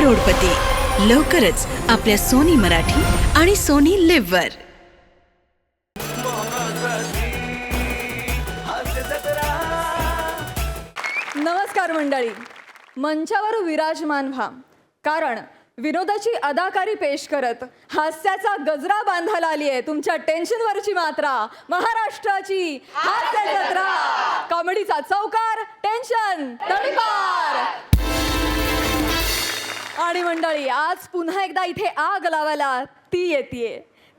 करोडपती लवकरच आपल्या सोनी मराठी आणि सोनी लिव्ह वर. नमस्कार मंडळी, मंचावर विराजमान व्हा, कारण विनोदाची अदाकारी पेश करत हास्याचा गजरा बांधायला आली आहे तुमच्या टेन्शनवरची मात्रा, महाराष्ट्राची हास्य जत्रा. कॉमेडीचा चौकार, टेन्शन तडीपार. आणि मंडळी, आज पुन्हा एकदा इथे आग लावायला ती येतेय,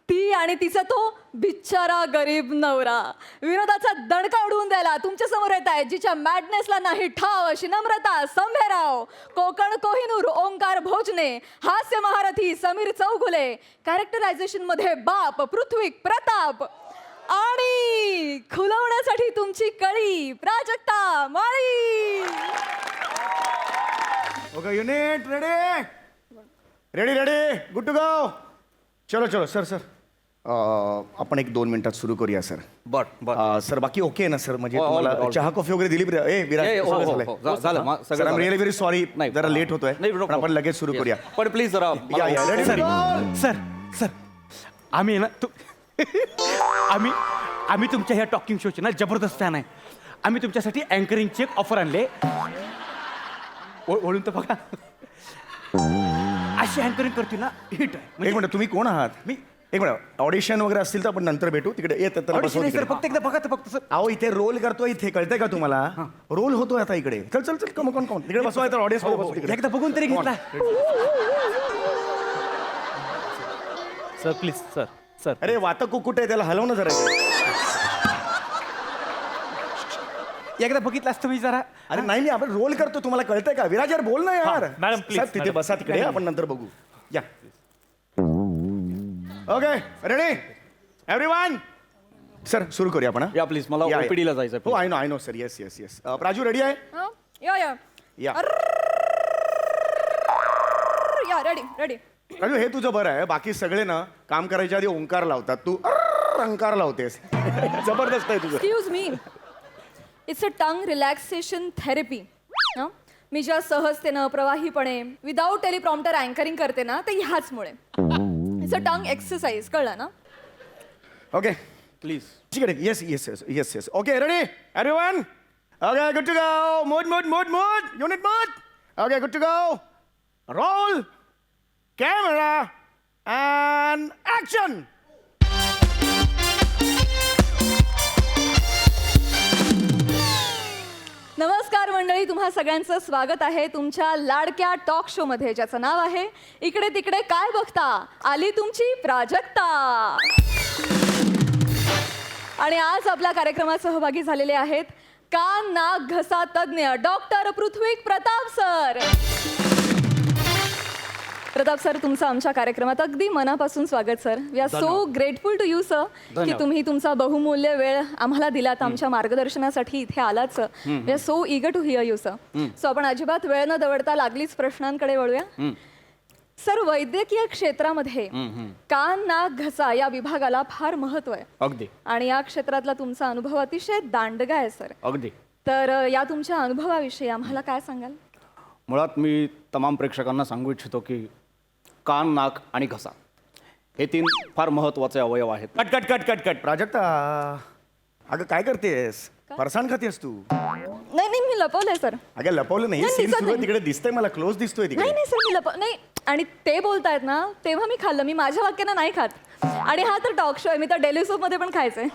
ती आणि तिचा तो बिचारा गरीब नवरा. विनोदाचा दणका उडवून द्यायला तुमच्या समोर येत आहे, जिच्या मॅडनेसला नाही ठाव अशी नम्रता संभेराव, कोकण कोहिनूर ओंकार भोजने, हास्य महारथी समीर चौगुले, कॅरेक्टरायझेशन मध्ये बाप पृथ्वीक प्रताप, आणि खुलवण्यासाठी तुमची कळी Prajakta Mali. Okay unit ready ready ready good to go. चलो चलो सर सर आपण एक 2 मिनिटात सुरू करूया सर. बर सर बाकी ओके आहे ना सर? म्हणजे all तुम्हाला right. चहा कॉफी वगैरे दिली विराज? हो, हो, हो. झालं, मग सगळं सर आय एम झालं. रिअली व्हेरी सॉरी, नाही, जरा लेट होतोय, नाही, no पण आपण problem. लगेच सुरू Yes. करूया. पण प्लीज जरा या या रेडी सर. सर सर आम्ही ना आम्ही तुमच्या ह्या टॉकिंग शोचे ना जबरदस्त फॅन आहे. आम्ही तुमच्यासाठी अँकरिंगची एक ऑफर आणले. ओळून तर बघा, अशी अँकरिंग करते ना हिट आहे. एक मिनिट, तुम्ही कोण आहात? मी एक मिनिट, ऑडिशन वगैरे असतील तर आपण नंतर भेटू. तिकडे येत audition आहे सर, फक्त एकदा बघा तर फक्त सर. अहो इथे रोल करतोय, इथे कळतंय का तुम्हाला? रोल होतोय आता इकडे. चल चल चल, कम कोण कोण तिकडे बसवाय तर ऑडियन्स मध्ये बसू तिकडे. एकदा बघून तरी घेतला. सर प्लीज सर सर अरे वातक कुठे आहे, त्याला हलव ना जरा इकडे. एकदा बघितलं असतं मी जरा. अरे नाही नाही, आपण रोल करतो, तुम्हाला कळतंय का? विराज यार बोल ना यार. मॅडम, please, साहेब, तिथे मॅडम. बसा तिकडे, आपण नंतर बघू. या ओके रेडी एव्हरीवन. सर सुरू करूया आपण. या प्लीज, मला या, या. OPD ला जायचं हो I know sir. Yes yes yes. Praju ready आहे? हं? या या या. या रेडी रेडी. प्राजू हे तुझं बरं आहे, बाकी सगळे ना काम करायच्या आधी ओंकार लावतात, तू अंकार लावतेस. जबरदस्त आहे तुझं. Excuse me, it's a tongue relaxation therapy. मी ज्या सहजतेनं प्रवाहीपणे विदाऊट टेलिप्रॉम्प्टर अँकरिंग करते ना, ते ह्याचमुळे. इट्स अ टंग एक्सरसाइज, कळलं ना? Okay please. ठीक आहे. Yes yes yes yes yes. Okay ready everyone. Okay good to go. Mood mood mood mood unit mood. Okay good to go. Roll camera and action. नमस्कार मंडळी, तुम्हा सगळ्यांचं स्वागत आहे तुमच्या लाडक्या टॉक शो मध्ये, ज्याचं नाव आहे इकडे तिकडे काय बघता. आली तुमची प्राजक्ता. आणि आज आपल्या कार्यक्रमात सहभागी झालेले आहेत कान नाक घसा तज्ज्ञ डॉक्टर पृथ्वीक प्रताप सर. प्रताप सर, तुमचं आमच्या कार्यक्रमात अगदी मनापासून स्वागत sir. We are so grateful to you sir, की धन्यवाद. तुम्ही तुमचा बहुमूल्य वेळ आम्हाला दिलात, आमच्या मार्गदर्शनासाठी इथे आलात sir. We are so eager to hear you sir. So आपण अजिबात वेळ न दवडता लागलीच प्रश्नांकडे वळूया. सर, वैद्यकीय क्षेत्रामध्ये कान नाक घसा या विभागाला फार महत्व आहे, अगदी आणि या क्षेत्रातला तुमचा अनुभव अतिशय दांडगा आहे सर. अगदी. तर या तुमच्या अनुभवाविषयी आम्हाला काय सांगाल? मुळात मी तमाम प्रेक्षकांना सांगू इच्छितो की कान, नाक आणि घसा हे 3 फार महत्वाचे अवयव आहेत. Cut cut cut cut cut. Prajakta, अगं काय करतेस? फरसाण खातेस तू? नाही नाही, मी लपवलंय सर. अगं लपवलं नाही, नाही, सीन दिसत सुरू आहे नाही. तिकडे, दिसतंय मला, क्लोज दिसतोय नाही तिकडे. नाही सर, मी नाही. आणि ते बोलतायत ना, तेव्हा मी खाल्लं. मी माझ्या वाक्यानं नाही खात. आणि हा तर टॉक शो आहे, मी तर डेली सोप मध्ये पण खायचंय.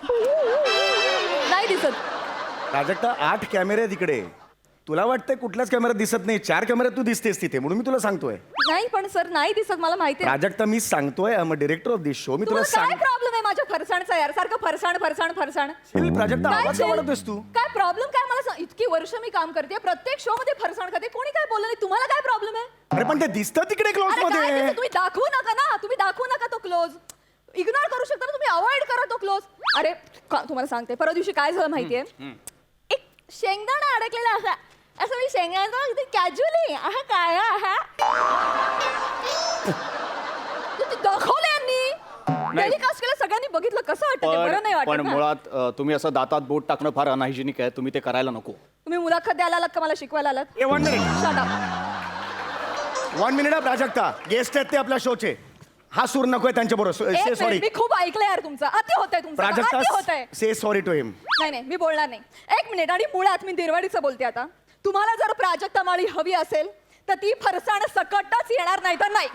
नाही दिसत. प्राजक्ता 8 कॅमेरे तिकडे, तुला वाटतंय कुठल्याच कॅमेऱ्यात दिसत नाही? 4 कॅमेऱ्यात तू दिसतेस तिथे, म्हणून मी तुला सांगतोय. नाही पण सर, नाही दिसत, मला माहिती आहे. प्राजक्ता मी सांगतोय, I am director of this show. मी तुला तुम्हाला काय सांग. प्रॉब्लेम आहे माझ्या फरसाणचा यार? सारखं फरसाण फरसाण फरसाण. प्राजक्ता काय आवाज chill? वाढवतेस तू. काय प्रॉब्लेम काय मला सांग. इतकी वर्ष मी काम करते, प्रत्येक शो मध्ये फरसाण खाते, कोणी काय बोललं नाही. तुम्हाला काय प्रॉब्लेम आहे? अरे पण ते दिसतं तिकडे क्लोज अरे काय मध्ये. दिसतं? तुम्ही दाखवू नका ना, तुम्ही दाखवू नका तो क्लोज. इग्नोर करू शकता ना तुम्ही, अवॉइड करा तो क्लोज. अरे तुम्हाला सांगते, परवा दिवशी काय झालं माहितीये, एक शेंगदाणा अडकलेला असा, असं मी शेंगदाणा अगदी कॅज्युअली हा काय हा दाखवलं यांनी, टेलिकास्ट केलं, सगळ्यांनी बघितलं. कसं वाटतं ते? बरं नाही पण वाटत ना? मुळात तुम्ही असं दातात बोट टाकणं फार अनहायजेनिक आहे. तुम्ही ते करायला नको. तुम्ही मुलाखत द्यायला आलात का मला शिकवायला आलात? ए, one minute. Shut up. 1 minute Prajakta, guest आहेत ते आपल्या शोचे. हा सूर नकोय त्यांच्या एक बरोबर. मिनिट, सॉरी मी खूप ऐकलंय यार तुमचं. अति होतंय तुमचं, अति होतंय. प्राजक्ता, से सॉरी टू हिम. नाही मी बोलणार नाही. एक मिनिट. आणि मुळात मी दिरवाडीचं बोलते आता. तुम्हाला जर प्राजक्ता माळी हवी असेल तर ती फरसाण सकटच येणार नाही तर नाही.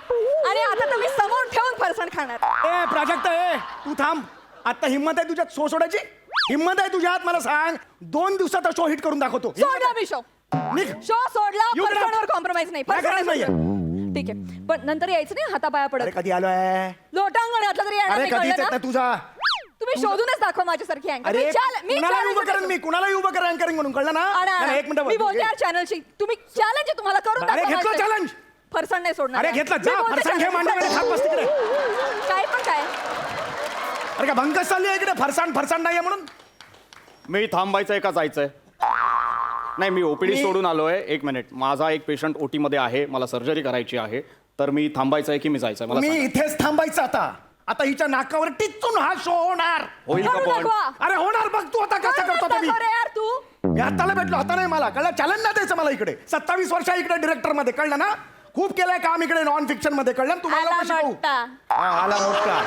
आणि आता तुम्ही समोर ठेवून फरसाण खाणार. ए प्राजक्ता, ए तू थांब. आता हिंमत आहे तुझ्यात शो सोडायची? हिंमत आहे तुझ्यात? मला सांग. 2 दिवसात शो हिट करून दाखवतो. सोडला मी शो. निघ. शो सोडला. You cannot. फरसाणवर कॉम्प्रोमाइज नाही. नाही फरसाण करायचं सोडलं. ठीक आहे, पण नंतर यायचं नाही हातापाया अरे पडत. कधी आलोय? लोटांगण घातलं तरी येणार अरे नाही, कधीच कळलं येत ना? नाही तुझा. तुम्ही शोधूनच दाखवा माझ्यासारखी अँकर. अरे मी कुणाला challenge उभं करेन करतो. मी? कुणाला उभं करेन अँकरिंग म्हणून? कळलं ना? नाही, एक मिनिट. मी बोलते या चॅनलशी. तुम्ही चॅलेंज आहे तुम्हाला करून अरे दाखवा घेतलं माझं. चॅलेंज. फरसाण नाही सोडणार. अरे घेतलं. जा मी बोलते फरसाण घे challenge. मांडाकडे. खात बस तिकडे. काय पण काय. अरे का भंकस चालली आहे इकडे? फरसाण नाहीये म्हणून? मी थांबायचंय का जायचंय? नाही, मी ओपीडी सोडून आलोय. 1 मिनिट. माझा एक पेशंट ओटी मध्ये आहे, मला सर्जरी करायची आहे. तर मी थांबायचंय की मी जायचंय? मला मी सांगा. इथेच थांबायचं आता. आता हिच्या नाकावर टिचून हा शो होणार. होईल का करून पण? दाखवा. अरे होणार. बघ तू आता कसं करतो आता मी. अरे यार तू. मी हाताला भेटलो. आता नाही मला कळलं. चॅलेंज नाही द्यायचं मला इकडे. 27 वर्ष इकडे डिरेक्टर मध्ये. कळलं ना? खूप केलंय काम इकडे नॉन फिक्शन मध्ये. कळलं ना? तुम्हाला आला नको शिकवू. मोठा. हा, आला मोठा.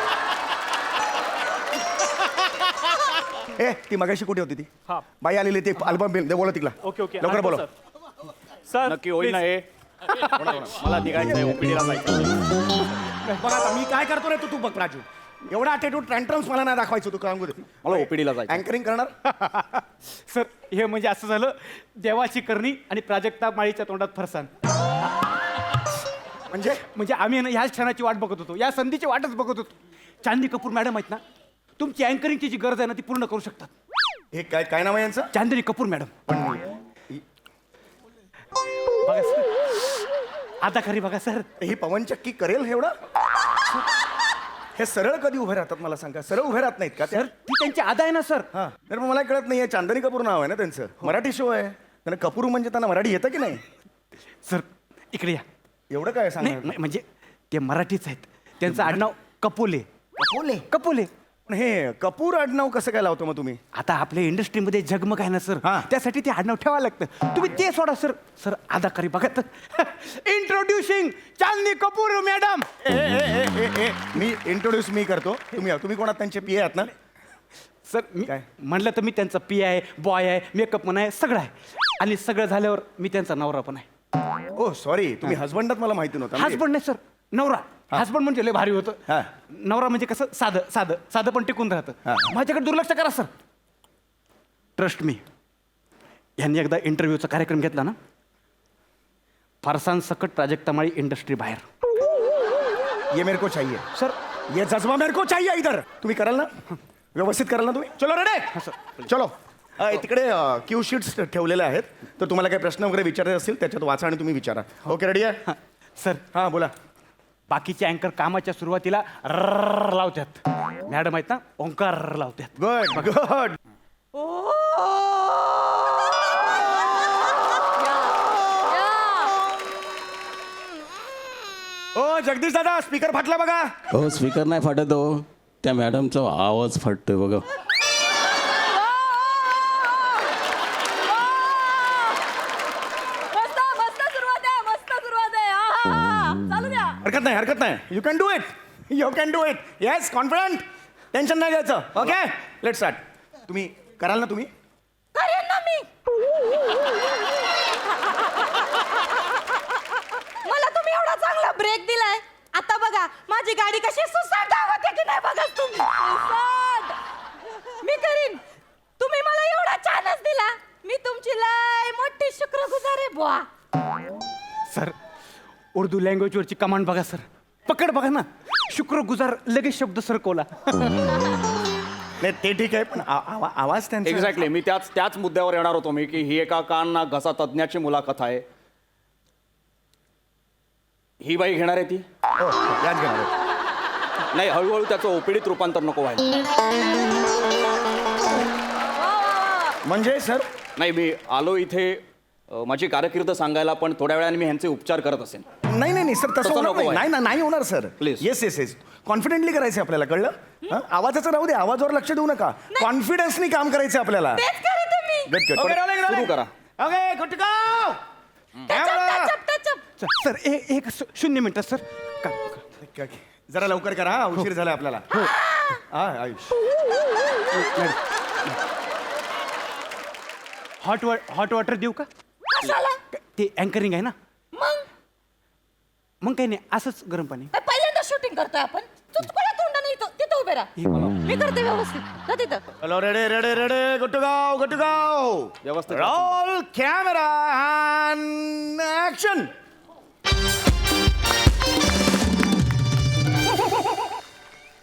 ए ती मगाशी कुठे होती ती? हा. बाई आलेली ती अल्बम बिल दे. बोला तिला. ओके ओके लवकर बोलो. सर नक्की होईल ना हे? मला निघायचंय, ओपीडीला जायचं. बघ आता मी काय करतो रे तू बघ राजू. एवढा ॲटिट्यूड ट्रँट्रम्स मला नाही दाखवायचं. तू काम करू. मला ओपीडीला जायचं. अँकरिंग करणार? सर हे म्हणजे असं झालं, देवाची करणी आणि प्राजक्ता माळीच्या तोंडात फरसाण. म्हणजे आम्ही ना ह्याच क्षणाची वाट बघत होतो, या संधीची वाटच बघत होतो. चांदनी कपूर मॅडम आहेत ना, तुमची अँकरिंगची जी गरज आहे ना ती पूर्ण करू शकतात. हे काय काय नाव आहे यांचं? चांदनी कपूर मॅडम. बघा सर, आता खरी बघा सर. ही पवनचक्की करेल एवढं? हे सरळ कधी उभे राहतात मला सांगा. सरळ उभे राहत नाहीत का सर ती त्यांची आदा आहे ना सर. हा तर मला कळत नाही. चांदनी कपूर नाव आहे ना त्यांचं. मराठी शो आहे. त्यांना कपूर म्हणजे त्यांना मराठी येतं की नाही? सर इकडे या. एवढं काय सांग. नाही म्हणजे ते मराठीच आहेत, त्यांचं आडनाव कपोले. कपोले? कपोले. पण हे कपूर आडनाव कसं काय लावतो मग तुम्ही? आता आपल्या इंडस्ट्रीमध्ये झगमग आहे ना सर, हा. त्यासाठी ते आडनाव ठेवावं लागतं. तुम्ही ते सोडा सर. सर अदाकारी बघा तर. Introducing Chandni Kapoor madam. Me introduce me करतो. तुम्ही कोणात त्यांचे पी आहात ना? सर मी काय? म्हणलं तर मी त्यांचा पी आहे, बॉय आहे, मेकअप पण आहे, सगळं आहे. आणि सगळं झाल्यावर मी त्यांचा नवरा पण आहे. ओ सॉरी, तुम्ही हजबंडात मला माहिती नव्हतं. हसबंड नाही सर, नवरा. हसबंड म्हणजे लय भारी हा. होतं. नवरा म्हणजे कसं साधं साधं साधं पण टिकून हा. राहतं. माझ्याकडे दुर्लक्ष करा सर. Trust me. यांनी एकदा इंटरव्ह्यूचा कार्यक्रम घेतला ना, फारसान सकट प्राजक्ता माळी इंडस्ट्री बाहेर. ये मेरे को चाहिए सर ये जज्बा मेरे को चाहिए इधर. तुम्ही कराल ना? व्यवस्थित कराल ना तुम्ही? चलो रेडे. चलो तिकडे क्यू शीट्स ठेवलेले आहेत. तर तुम्हाला काही प्रश्न वगैरे विचारायचे असतील त्याच्यात वाचा आणि तुम्ही विचारा. ओके रेडी आहे? सर हां बोला. बाकीचे अँकर कामाच्या सुरुवातीला रर्र लावतात, मॅडम आहेत ना ओंकार लावतात. Good good. ओ जगदीश दादा स्पीकर फाटला बघा. हो स्पीकर नाही फाटत हो, त्या मॅडमचा आवाज फाटतोय बघा. मस्त मस्त सुरुवात आहे, मस्त सुरुवात आहे. आहा, चालू द्या. हरकत नाही. You can do it. You can do it. Yes confident. Tension नाही घ्यायचं. Okay let start. तुम्ही कराल ना? तुम्ही करेन ना मी. मला तुम्ही एवढा चांगला ब्रेक दिलाय. आता बघा माझी गाडी कशी सुसाट धावते की नाही बघा तुम्ही. सुसाट. मी करीन. तुम्ही मला एवढा चान्स दिला. मी तुमची लय मोठी शुक्रगुजार आहे बुवा. सर उर्दू लँग्वेजवरची कमांड बघा सर, पकड बघा ना, शुक्रगुजार लगेच शब्द सरकवला. नाही ते ठीक आहे पण आवाज त्यांचा. एक्झॅक्टली. मी त्याच मुद्द्यावर येणार होतो मी, की ही एका कान नाक घसा तज्ज्ञाची मुलाखत आहे. ही बाई घेणार आहे ती? याच घेणार. नाही, हळूहळू त्याचं ओपीडीत रूपांतर नको व्हायला. म्हणजे सर नाही, मी आलो इथे माझी कारकीर्द सांगायला, पण थोड्या वेळाने मी ह्यांचे उपचार करत असेन. नाही सर तसं तसं होणार नको नाही. नाही होणार सर. Please. येस कॉन्फिडेंटली करायचं आपल्याला. कळलं? आवाजाचं राहू दे, आवाजावर लक्ष देऊ नका. कॉन्फिडन्सनी काम करायचं आपल्याला. तेच करते मी. Good. सुरू करा. Okay good to go. Touch up touch up touch up. Sir एक 0 मिनिटात सर जरा लवकर करा हा, उशीर झाला आपल्याला हा आयुष हॉट वॉटर देऊ का कशाला ते अँकरिंग आहे ना मग मग काही नाही असंच गरम पाणी काय पहिल्यांदा शूटिंग करतोय आपण तू कोणा तोंडाने तिथं उभे राहा मी करते व्यवस्थित जा तिथं हॅलो रेडे रेडे रेडे गुड टू गो व्यवस्थित. रोल कॅमेरा अँड ऍक्शन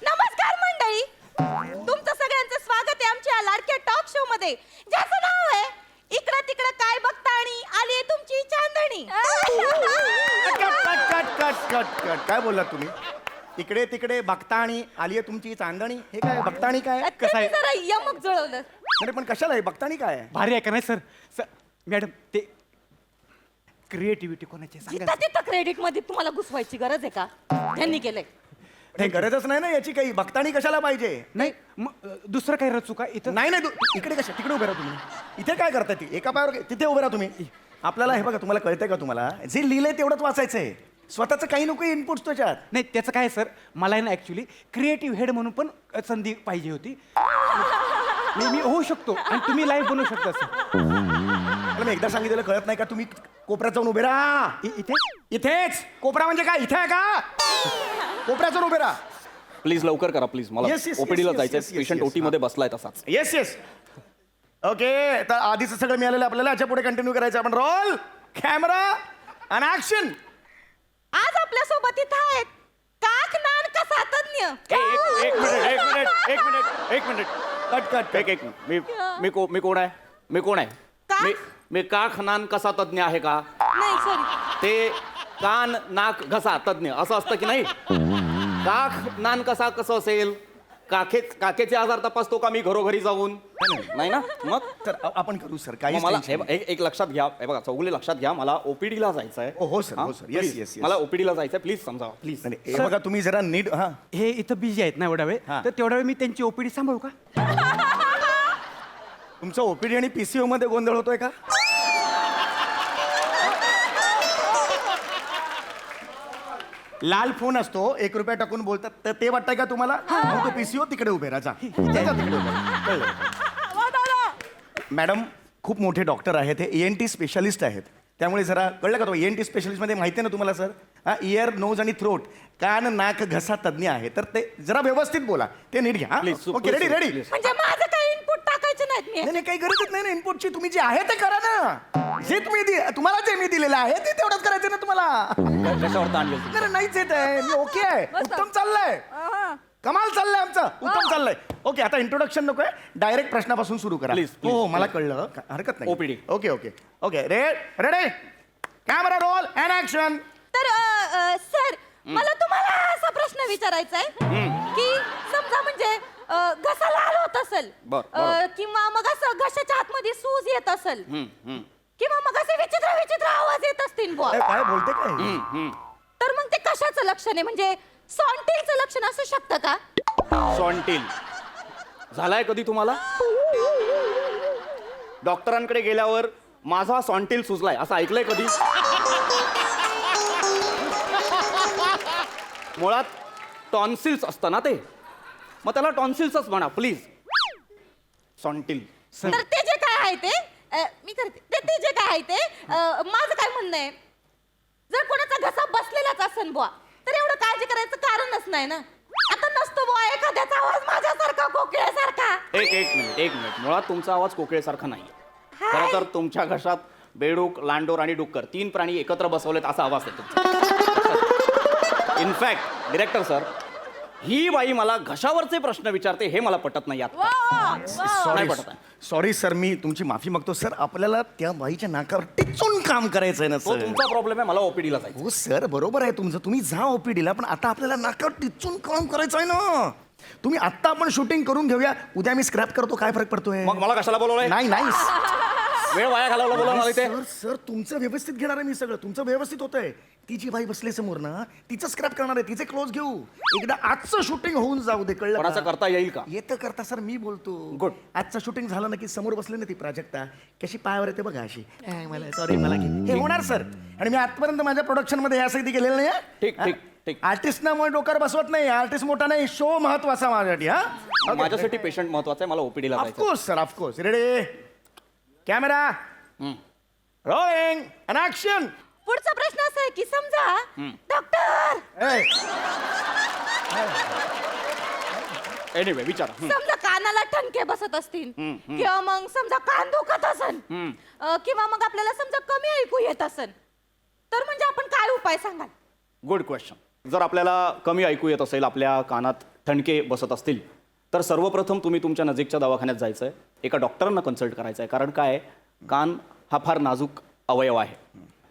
नमस्कार मंडळी तुमचं सगळ्यांचं स्वागत आहे आमच्या लाडक्या टॉक शो मध्ये ज्याचं नाव आहे इकडं तिकडं काय बघता आणि आली तुमची चांदणी cut cut cut cut cut काय बोललात तुम्ही इकडे तिकडे बघता आणि आली आहे तुमची चांदणी हे काय बघता आणि काय कसं आहे? जरा यमक जुळवलं अरे पण कशाला आहे बघता आणि काय भारी आहे का नाही सर मॅडम ते क्रिएटिव्हिटी कोणाची सांगा जिथं तिथं क्रेडिट मध्ये तुम्हाला घुसवायची गरज आहे का त्यांनी केलंय नाही गरजच नाही ना याची काही बघता आणि कशाला पाहिजे नाही मग दुसरं काही रचू का इथं नाही नाही इकडे कशा तिकडे उभे राहा तुम्ही इथे काय करताय ती एका पायावर तिथे उभे राहा तुम्ही आपल्याला हे बघा तुम्हाला कळतंय का तुम्हाला जे लिहिलंय तेवढंच वाचायचंय स्वतःचं काही नको इनपुट त्याच्यात नाही त्याचं काय सर मला आहे ना ॲक्च्युली क्रिएटिव्ह हेड म्हणून पण संधी पाहिजे होती मी होऊ शकतो आणि तुम्ही लाईव्ह बनवू शकता सर मला मी एकदा सांगितलेलं कळत नाही का तुम्ही कोपऱ्यात जाऊन उभे राहा इथे इथेच कोपरा म्हणजे काय इथे आहे का कोपऱ्यात जाऊन उभे राहा प्लीज लवकर करा प्लीज मला Yes, yes, ओपीडीला yes, जायचंय yes, yes, पेशंट yes, ओटी मध्ये बसलाय तसाच येस येस ओके तर आधीच सगळं मिळालेलं आहे आपल्याला याच्या पुढे कंटिन्यू करायचं आपण रोल कॅमेरा आणि ऍक्शन आज आपल्या सोबत इथं आहेत काक नान कसा तज्ञ एक मिनिट कट कट एक मी कोण आहे मी कोण आहे का? मी का खनान कसा तज्ञ आहे का नाही सॉरी ते कान नाक घसा तज्ञ असं असतं की नाही काख नान कसा कसं असेल काकेचे आजार तपासतो का मी घरोघरी जाऊन नाही ना मग तर आपण करू सर काही मग मला एक लक्षात घ्या हे बघा चौगुले लक्षात घ्या मला ओपीडीला जायचंय हो सर हो सर येस Please, येस मला ओपीडीला जायचंय प्लीज समजावा प्लीज हे बघा तुम्ही जरा नीट हा हे इथं बिझी आहेत ना एवढा वेळ हां. तर तेवढा वेळ मी त्यांची ओपीडी सांभाळू का तुमचा ओपीडी आणि पीसीओ मध्ये गोंधळ होतोय का लाल फोन असतो 1 रुपया टाकून बोलतात तर ते वाटतंय का तुम्हाला मग तो पीसीओ तिकडे उभे राहा जा. जा, जा तिकडे उभे राहा. कळलं. मॅडम खूप मोठे डॉक्टर आहेत हे ENT स्पेशलिस्ट आहेत त्यामुळे जरा कळलं का तो ENT स्पेशलिस्ट मध्ये माहिती आहे ना तुम्हाला सर हा इयर नोज आणि थ्रोट कान नाक घसा तज्ञ आहे तर ते जरा व्यवस्थित बोला ते नीट घ्या Please, okay ready please, ready please. म्हणजे माझं काही इनपुट टाकायचं नाहीत मी नाही नाही काही गरजच नाही ना इनपुटची तुम्ही जे आहे ते करा ना जे तुम्हाला जे मी दिलेलं आहे ते तेवढंच करायचं ना तुम्हाला कशावर ताण घेतो नाही, नाहीच येत आहे मी ओके आहे उत्तम चाललंय कमाल चाललंय आमचं उत्तम चाललंय ओके आता इंट्रोडक्शन नको आहे डायरेक्ट प्रश्नापासून सुरू करा Please, हो please, हो मला कळलं हरकत नाही OPD. Okay okay okay ready camera roll and action तर सर मला तुम्हाला असा प्रश्न विचारायचा आहे की समजा म्हणजे घसा लाल होत असेल बरं. किंवा मग असं घशाच्या आतमध्ये सूज येत असेल किंवा मग असे विचित्र विचित्र आवाज येत असतील बुवा काय बोलते काय तर मग ते कशाचं लक्षण आहे म्हणजे सॉन्टिलचं लक्षण असू शकतं का सॉन्टिल झालाय कधी तुम्हाला डॉक्टरांकडे गेल्यावर माझा सॉन्टिल सुजलाय असं ऐकलंय कधी मुळात टॉन्सिल्स असतं ना ते मग त्याला टॉन्सिल्सच म्हणा प्लीज सॉन्टिल तर ते जे काय आहे ते मी करते ते जे काय आहे ते माझं काय म्हणणं आहे जर कोणाचा घसा बसलेलाच असेल बुवा तर एवढं काळजी करायचं कारणच नाही ना आता नसतो बुवा एखाद्याचा आवाज माझ्यासारखा कोकिळ्यासारखा एक मिनिट मुळात तुमचा आवाज कोकिळेसारखा नाही खरं तर तुमच्या घशात बेडूक लांडोर आणि डुक्कर 3 प्राणी एकत्र बसवलेत असा आवाज आहे तुमचा इनफॅक्ट डिरेक्टर सर ही बाई मला घशावरचे प्रश्न विचारते हे मला पटत नाही आता नाही पटत आहे. सॉरी सर मी तुमची माफी मागतो सर आपल्याला त्या बाईच्या नाकावर टिचून काम करायचंय ना तो सर तुमचा प्रॉब्लेम आहे मला ओपीडीला जायचं हो सर बरोबर आहे तुमचं तुम्ही जा ओपीडीला पण आता आपल्याला नाकावर टिचून काम करायचं आहे ना तुम्ही आत्ता आपण शूटिंग करून घेऊया उद्या मी स्क्रॅप करतो काय फरक पडतोय मग मला कशाला बोलवलंय नाही नाही वेळ वाया घालवला बोला मला इथे. सर सर तुमचं व्यवस्थित घेणार आहे मी सगळं तुमचं व्यवस्थित होतंय. ती जी बाई बसली समोर ना तिचं स्क्रॅप करणार आहे तिचे क्लोज घेऊ. एकदा आजचं शूटिंग होऊन जाऊ दे कळलं कोणाचं का? करता येईल का? येतं करता सर मी बोलतो. Good. आजचं शूटिंग झालं ना की समोर बसले ना ती प्राजक्ता कशी पायावर येते बघा अशी मला सॉरी मला हे होणार सर. आणि मी आजपर्यंत माझ्या प्रोडक्शन मध्ये यासाठी केलेलं नाही. ठीक, ठीक, ठीक. आर्टिस्ट ना मुळे डोक्यावर बसवत नाही. आर्टिस्ट मोठा नाही शो महत्वाचा माझ्यासाठी. हा माझ्यासाठी पेशंट महत्वाचा आहे मला ओपीडीला जायचं. Of course sir of course. Ready camera rolling and action. पुढचा प्रश्न असा आहे की समजा डॉक्टर एनिवे विचारा. समजा कानाला ठणके बसत असतील किंवा मग समजा कान दुखत असन किंवा मग आपल्याला समजा कमी ऐकू येत असन तर म्हणजे आपण काय उपाय सांगाल? Good question. जर आपल्याला कमी ऐकू येत असेल आपल्या कानात ठणके बसत असतील तर सर्वप्रथम तुम्ही तुमच्या नजीकच्या दवाखान्यात जायचं आहे. एका डॉक्टरांना कन्सल्ट करायचं आहे. कारण काय कान हा फार नाजूक अवयव आहे.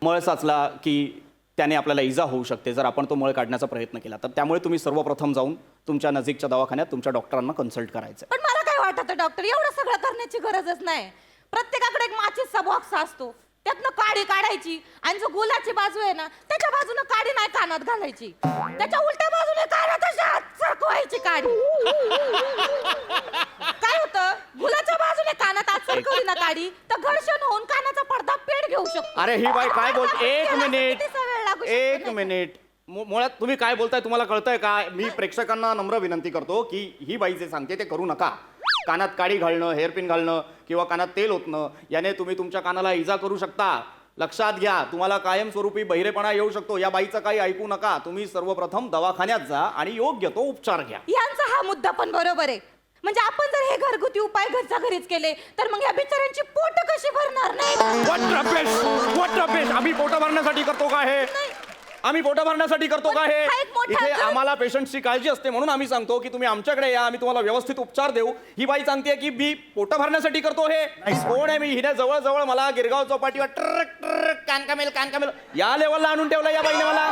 मळ साचला की त्याने आपल्याला इजा होऊ शकते जर आपण तो मळ काढण्याचा प्रयत्न केला तर. त्यामुळे तुम्ही सर्वप्रथम जाऊन तुमच्या नजीकच्या दवाखान्यात तुमच्या डॉक्टरांना कन्सल्ट करायचं. पण मला काय वाटतं डॉक्टर एवढं सगळं करण्याची गरजच नाही. प्रत्येकाकडे एक माचीचा बॉक्स असतो त्यातनं काडी काढायची आणि जो गुलाची बाजू आहे ना त्याच्या बाजूनं काडी नाही कानात घालायची त्याच्या उलट्या बाजूने कानात अशी आत सरकवायची काडी. काय होतं गुलाच्या बाजूने कानात आत सरकवली ना काडी तर घर्षण होऊन कानाचा पडदा पेट घेऊ शकतो. अरे ही बाई काय बोलते? एक त्याला मिनिट कितीसा वेळ लागू शकतो, एक नाही का? मिनिट. मुळात तुम्ही काय बोलताय तुम्हाला कळतंय का? मी प्रेक्षकांना नम्र विनंती करतो की ही बाई जे सांगते ते करू नका. कानात काडी घालणं हेअरपिन घालणं किंवा कानात तेल ओतणं याने तुम्ही तुमच्या कानाला इजा करू शकता. लक्षात घ्या तुम्हाला कायमस्वरूपी बहिरेपणा येऊ शकतो. या बाईचं काही ऐकू नका. तुम्ही सर्वप्रथम दवाखान्यात जा आणि योग्य तो उपचार घ्या. यांचा हा मुद्दा पण बरोबर आहे. म्हणजे आपण जर हे घरगुती उपाय घरच्या घरीच केले तर मग या बिचाऱ्यांची पोट कशी भरणार नाही? What rubbish! आम्ही पोट भरण्यासाठी करतो का हे? आम्ही पोट भरण्यासाठी करतो का हे? हा एक मोठा इथे गट- आम्हाला पेशंटची काळजी असते म्हणून आम्ही सांगतो की तुम्ही आमच्याकडे या आम्ही तुम्हाला व्यवस्थित उपचार देऊ. ही बाई सांगते की मी पोट भरण्यासाठी करतो हे. कोण आहे? मी हिने जवळ जवळ मला गिरगाव चौपाटीवर ट्रक ट्रक कान कामेल या लेवलला आणून ठेवलं या बाईने मला.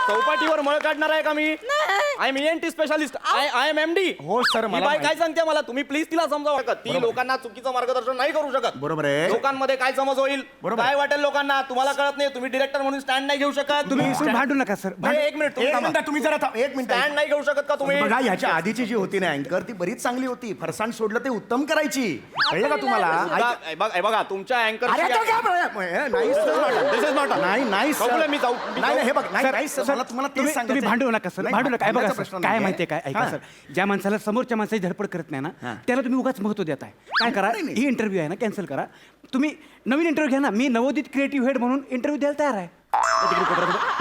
चौपाटीवर मळ काढणार आहे का मी? I am ENT specialist. I am MD. हो, सर, मला बाई माहिती- काय सांगते मला तुम्ही प्लीज तिला समजावा का? ती लोकांना चुकीचं मार्गदर्शन नाही करू शकत. बरोबर आहे. लोकांमध्ये काय समज होईल बरोबर. काय वाटेल लोकांना तुम्हाला कळत नाही. तुम्ही डिरेक्टर म्हणून स्टँड नाही घेऊ शकत. तुम्ही भांडू नका सर. नाही, एक मिनिट एक मिनिट तुम्ही जरा एक मिनिट स्टँड नाही घेऊ शकत का तुम्ही? बघा ह्याच्या आधीची जी होती ना अँकर ती बरीच चांगली होती. फरसाण सोडलं ते उत्तम करायची. कळलं का तुम्हाला? बघा तुमच्या अँकर अरे तो काय बरं? नाही sir. This is not a- नाही नाही सर. बघूया, मी जाऊ- मी नाही जाऊ. हे बघ नाही नाही सर सर, मला तुम्हाला तेच तुम्ही सांगायचं आहे. भांडू नका सर. नाही, भांडू नका. हे बघा भांडण्याचा सर, प्रश्न काय नाहीये. माहितीये काय ऐका हां. सर ज्या माणसाला समोरच्या माणसाची धडपड करत नाही ना त्याला तुम्ही उगाच महत्व देताय. काय करा नाही, नाही. ही इंटरव्ह्यू आहे ना कॅन्सल करा. तुम्ही नवीन इंटरव्ह्यू घ्या ना. मी नवोदित क्रिएटिव्ह हेड म्हणून इंटरव्ह्यू द्यायला तयार आहे.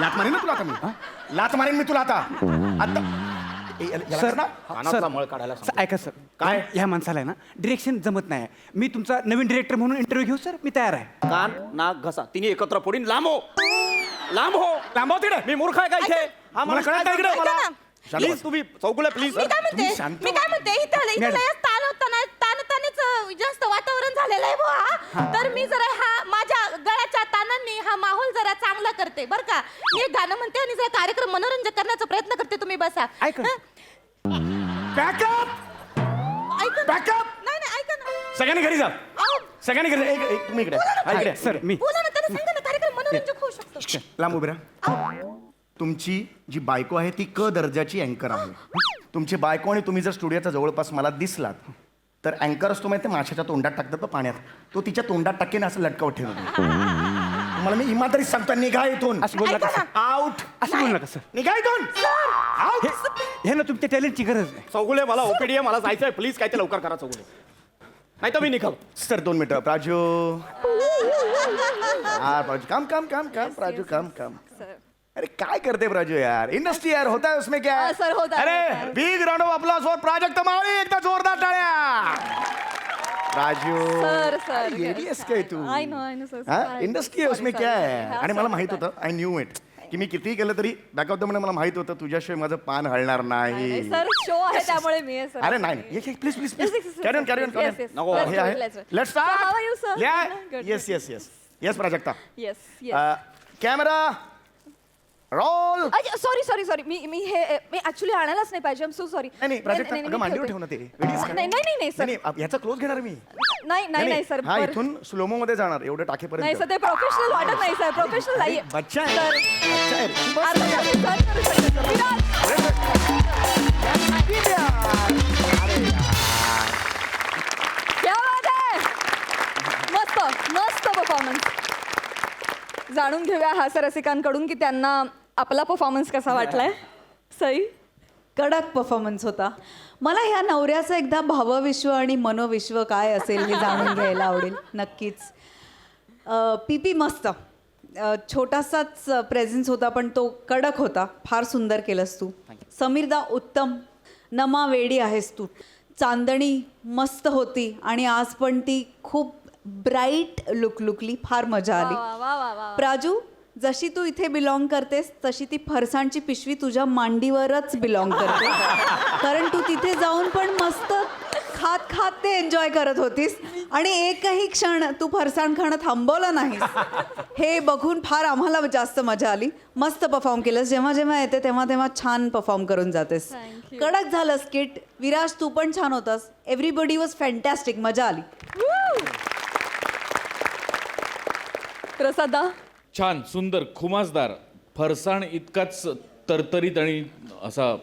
लात मारीन ना तुला आता मी. लात मारीन मी तुला आता सर ना कानातला मळ काढायला सर, ऐका सर काय? ह्या माणसाला आहे ना डिरेक्शन जमत नाही. मी तुमचा नवीन डिरेक्टर म्हणून इंटरव्ह्यू घेऊ सर. मी तयार आहे. कान नाक घसा तिने एकत्र फोडीन. लांब हो लांब हो तिकडे. मी मूर्ख आहे का इथे? हा मला माणूस कळत काय नाही इकडे. सांगतो मला? ऐका ना. प्लीज तुम्ही चौकुले प्लीज. मी काय म्हणते शांत मी काय म्हणते इथं ताणतानेच जास्त वातावरण झालेलं आहे बुवा. तर मी जरा हा माझ्या गळ्याच्या ताणांनी हा माहोल जरा चांगला करते बरं का. मी एक गाणं म्हणते आणि जरा कार्यक्रम मनोरंजन करण्याचा प्रयत्न करते. तुम्ही बसा. ऐका. हं? बॅकअप ऐका ना. Backup! नाही ऐका ना. सगळ्यांनी घरी जा. अहो, सगळ्यांनी घरी जा. एक तुम्ही इकडे हा, इकडे सर मी बोला ना त्याने सांगा ना कार्यक्रम मनोरंजक होऊ शकतो. लांब उभे राहा. तुमची जी बायको आहे ती क दर्जाची अँकर आहे. तुमची बायको आणि तुम्ही जर स्टुडिओच्या जवळपास मला दिसलात तर अँकर असतो माहिती माशाच्या तोंडात टाकतात तो पाण्यात. तो तिच्या तोंडात टाकेन असं लटकावत ठेवतो. तुम्हाला मी इमानदारी सांगतो निघा इथून. असं बोलू नका सर. आउट. असं बोलू नका सर. निघा इथून. आउट. हे ना तुमच्या टॅलेंटची गरज आहे. चौगुले मला ओपीडी आहे मला जायचंय प्लीज काय ते लवकर करा चौगुले नाही तर मी निघालो. सर 2 मिनिटं. प्राजू हा प्राजू काम काम काम काम प्राजू काम काम. अरे काय करते प्राजू यार. इंडस्ट्री यार होता है उसमें क्या है? सर, होता है, अरे होता है. Big round of applause for Prajakt Mali. एकदा जोरदार टाळ्या. प्राजू सर येडी आहेस काय तू? I know, sir. हा Sorry. इंडस्ट्री आहे उसमें Sorry, क्या sorry. है? हा, आणि मला sorry, माहित sorry. होतं आय न्यू इट की मी कितीही केलं तरी बॅकअप द मला माहित होतं तुझ्याशिवाय माझं पान हलणार नाही. सर शो आहे त्यामुळे मी आहे, सर. अरे नाही please please Yes, yes, yes, carry on sir. Carry on Yes, yes. नको. Let's हे do आहे it, let's do it. Let's So how are you, sir? Good. Yes yes yes yes Prajakta. Yes, yes. Camera roll. Sorry sorry sorry मी actually आणायलाच नाही पाहिजे. So sorry. नाही प्राजक्ता अगं मांडीवर ठेव ना ते. नाही सर. याचा क्लोज घेणार मी. नाही सर. हा इथून स्लोमो मध्ये जाणार एवढं टाकेपर्यंत. नाही सर, ते प्रोफेशनल वाटत नाही सर. प्रोफेशनल नाही. बच्चा आहे. सर, बच्चा आहे रे. बस. अर्धा तास सहन करू शकते, सर. विराज, क्या बात आहे. मस्त मस्त परफॉर्मन्स. जाणून घेऊया हास्यरसिकांकडून की त्यांना आपला परफॉर्मन्स कसा वाटलाय. सई. कडक परफॉर्मन्स होता. मला ह्या नवऱ्याचं एकदा भावविश्व आणि मनोविश्व काय असेल हे जाणून घ्यायला आवडेल. नक्कीच. पीपी मस्त. छोटासाच प्रेझेन्स होता पण तो कडक होता. फार सुंदर केलंस तू. समीरदा उत्तम. नमा वेडी आहेस तू. चांदणी मस्त होती आणि आज पण ती खूप ब्राईट लुकली. फार मजा आली. वा वा वा. प्राजू, जशी तू इथे बिलॉंग करतेस तशी ती फरसाणची पिशवी तुझ्या मांडीवरच बिलॉंग करते. कारण तू तिथे जाऊन पण मस्त खात ते एन्जॉय करत होतीस आणि एकही क्षण तू फरसाण खाणं थांबवलं नाहीस. हे बघून फार आम्हाला जास्त मजा आली. मस्त परफॉर्म केलंस. जेव्हा येते तेव्हा छान परफॉर्म करून जातेस. कडक झालं स्किट. विराज, तू पण छान होतास. Everybody was fantastic. मजा आली. प्रसादा. छान, सुंदर, खुमासदार, फरसाण इतकाच तरतरीत आणि असा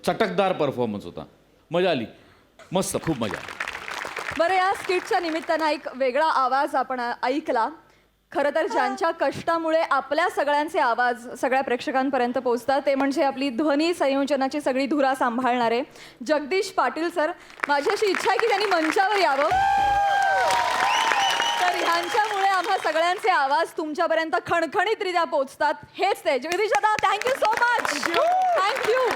चटकदार परफॉर्मन्स होता. मजा आली. मस्त, खूप मजा आली. बरं, या स्किटच्या निमित्तानं एक वेगळा आवाज आपण ऐकला. खरं तर ज्यांच्या कष्टामुळे आपल्या सगळ्यांचे आवाज सगळ्या प्रेक्षकांपर्यंत पोहोचतात ते म्हणजे आपली ध्वनी संयोजनाची सगळी धुरा सांभाळणारे जगदीश पाटील सर. माझी अशी इच्छा आहे की त्यांनी मंचावर यावं. तर ह्यांच्यामुळे आम्हा सगळ्यांचे आवाज तुमच्यापर्यंत खणखणीतरित्या पोहोचतात. हेच ते. जगदीश दादा, थँक्यू सो मच. थँक्यू.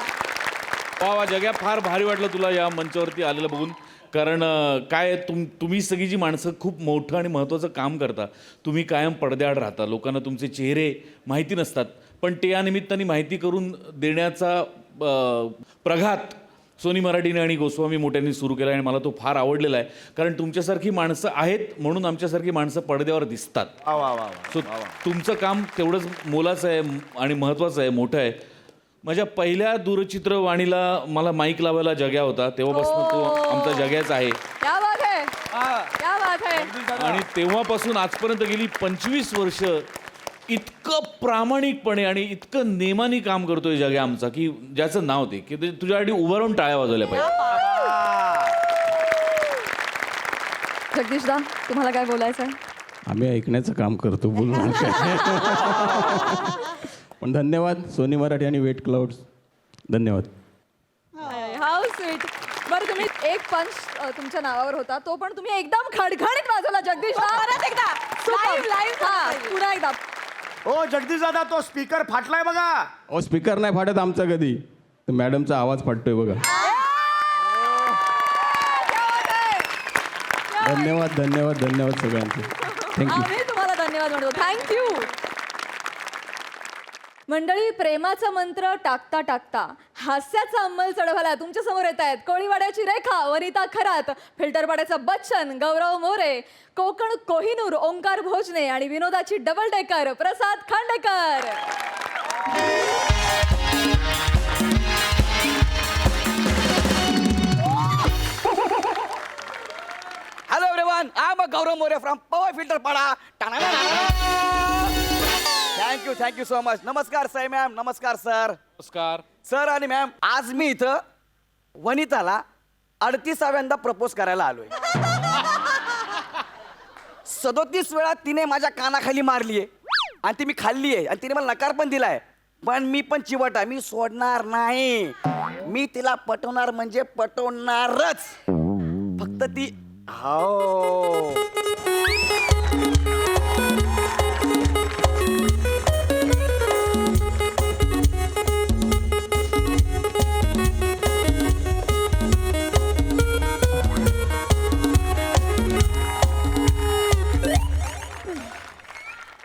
वा वा जग्या, फार भारी वाटलं तुला या मंचावरती आलेलं बघून. कारण काय तुम्ही सगळी जी माणसं खूप मोठं आणि महत्त्वाचं काम करता. तुम्ही कायम पडद्याआड राहता. लोकांना तुमचे चेहरे माहिती नसतात पण ते या निमित्ताने माहिती करून देण्याचा प्रघात सोनी मराठीने आणि गोस्वामी मोठ्यांनी सुरू केला आणि मला तो फार आवडलेला आहे. कारण तुमच्यासारखी माणसं आहेत म्हणून आमच्यासारखी माणसं पडद्यावर दिसतात. सो तुमचं काम तेवढंच मोलाचं आहे आणि महत्त्वाचं आहे, मोठं आहे. माझ्या पहिल्या दूरचित्रवाणीला मला माईक लावायला जग्या होता. तेव्हापासून तो आमचा जग्याच आहे. क्या बात है. क्या बात है. आणि तेव्हापासून आजपर्यंत गेली 25 वर्ष इतकं प्रामाणिकपणे आणि इतकं नेमाने काम करतोय जग्या आमचा की ज्याचं नाव ते की तुझ्यासाठी उभं राहून टाळ्या वाजवल्या पाहिजे. जगदीशदा, तुम्हाला काय बोलायचं आहे. आम्ही ऐकण्याचं काम करतो, बोलू पण धन्यवाद सोनी मराठी आणि वेट क्लाउड्स. धन्यवाद. How sweet. बरं, तुम्ही एक पंच तुमच्या नावावर होता तो पण तुम्ही एकदम खडखडीत वाजवला जगदीश. परत एकदा लाईव्ह पुन्हा एकदा. ओ जगदीश दादा, तो स्पीकर फाटलाय बघा. ओ स्पीकर नाही फाटत आमचा कधी, तर मॅडमचा आवाज फाटतोय बघा. धन्यवाद धन्यवाद धन्यवाद सगळ्यांचे. थँक्यू. आम्ही तुम्हाला धन्यवाद म्हणतो. थँक्यू. मंडळी, प्रेमाचा मंत्र टाकता टाकता हास्याचा अंमल चढवायला तुमच्या समोर येत आहेत कोळीवाड्याची रेखा, वनिता खरात, फिल्टरपाड्याचा बच्चन, गौरव मोरे, कोकण कोहिनूर, ओंकार भोजने आणि विनोदाची double decker Prasad Khandekar. Hello everyone, I am Gaurav More from power Filterpada. Thank you so much. नमस्कार सई मॅम. नमस्कार सर. नमस्कार सर आणि मॅम, आज मी इथं वनिताला 38व्यांदा प्रपोज करायला आलोय. 37 वेळा तिने माझ्या कानाखाली मारली आहे आणि ती मी खाल्ली आहे आणि तिने मला नकार पण दिलाय. पण मी पण चिवट आहे, मी सोडणार नाही. मी तिला पटवणार म्हणजे पटवणारच. फक्त ती हो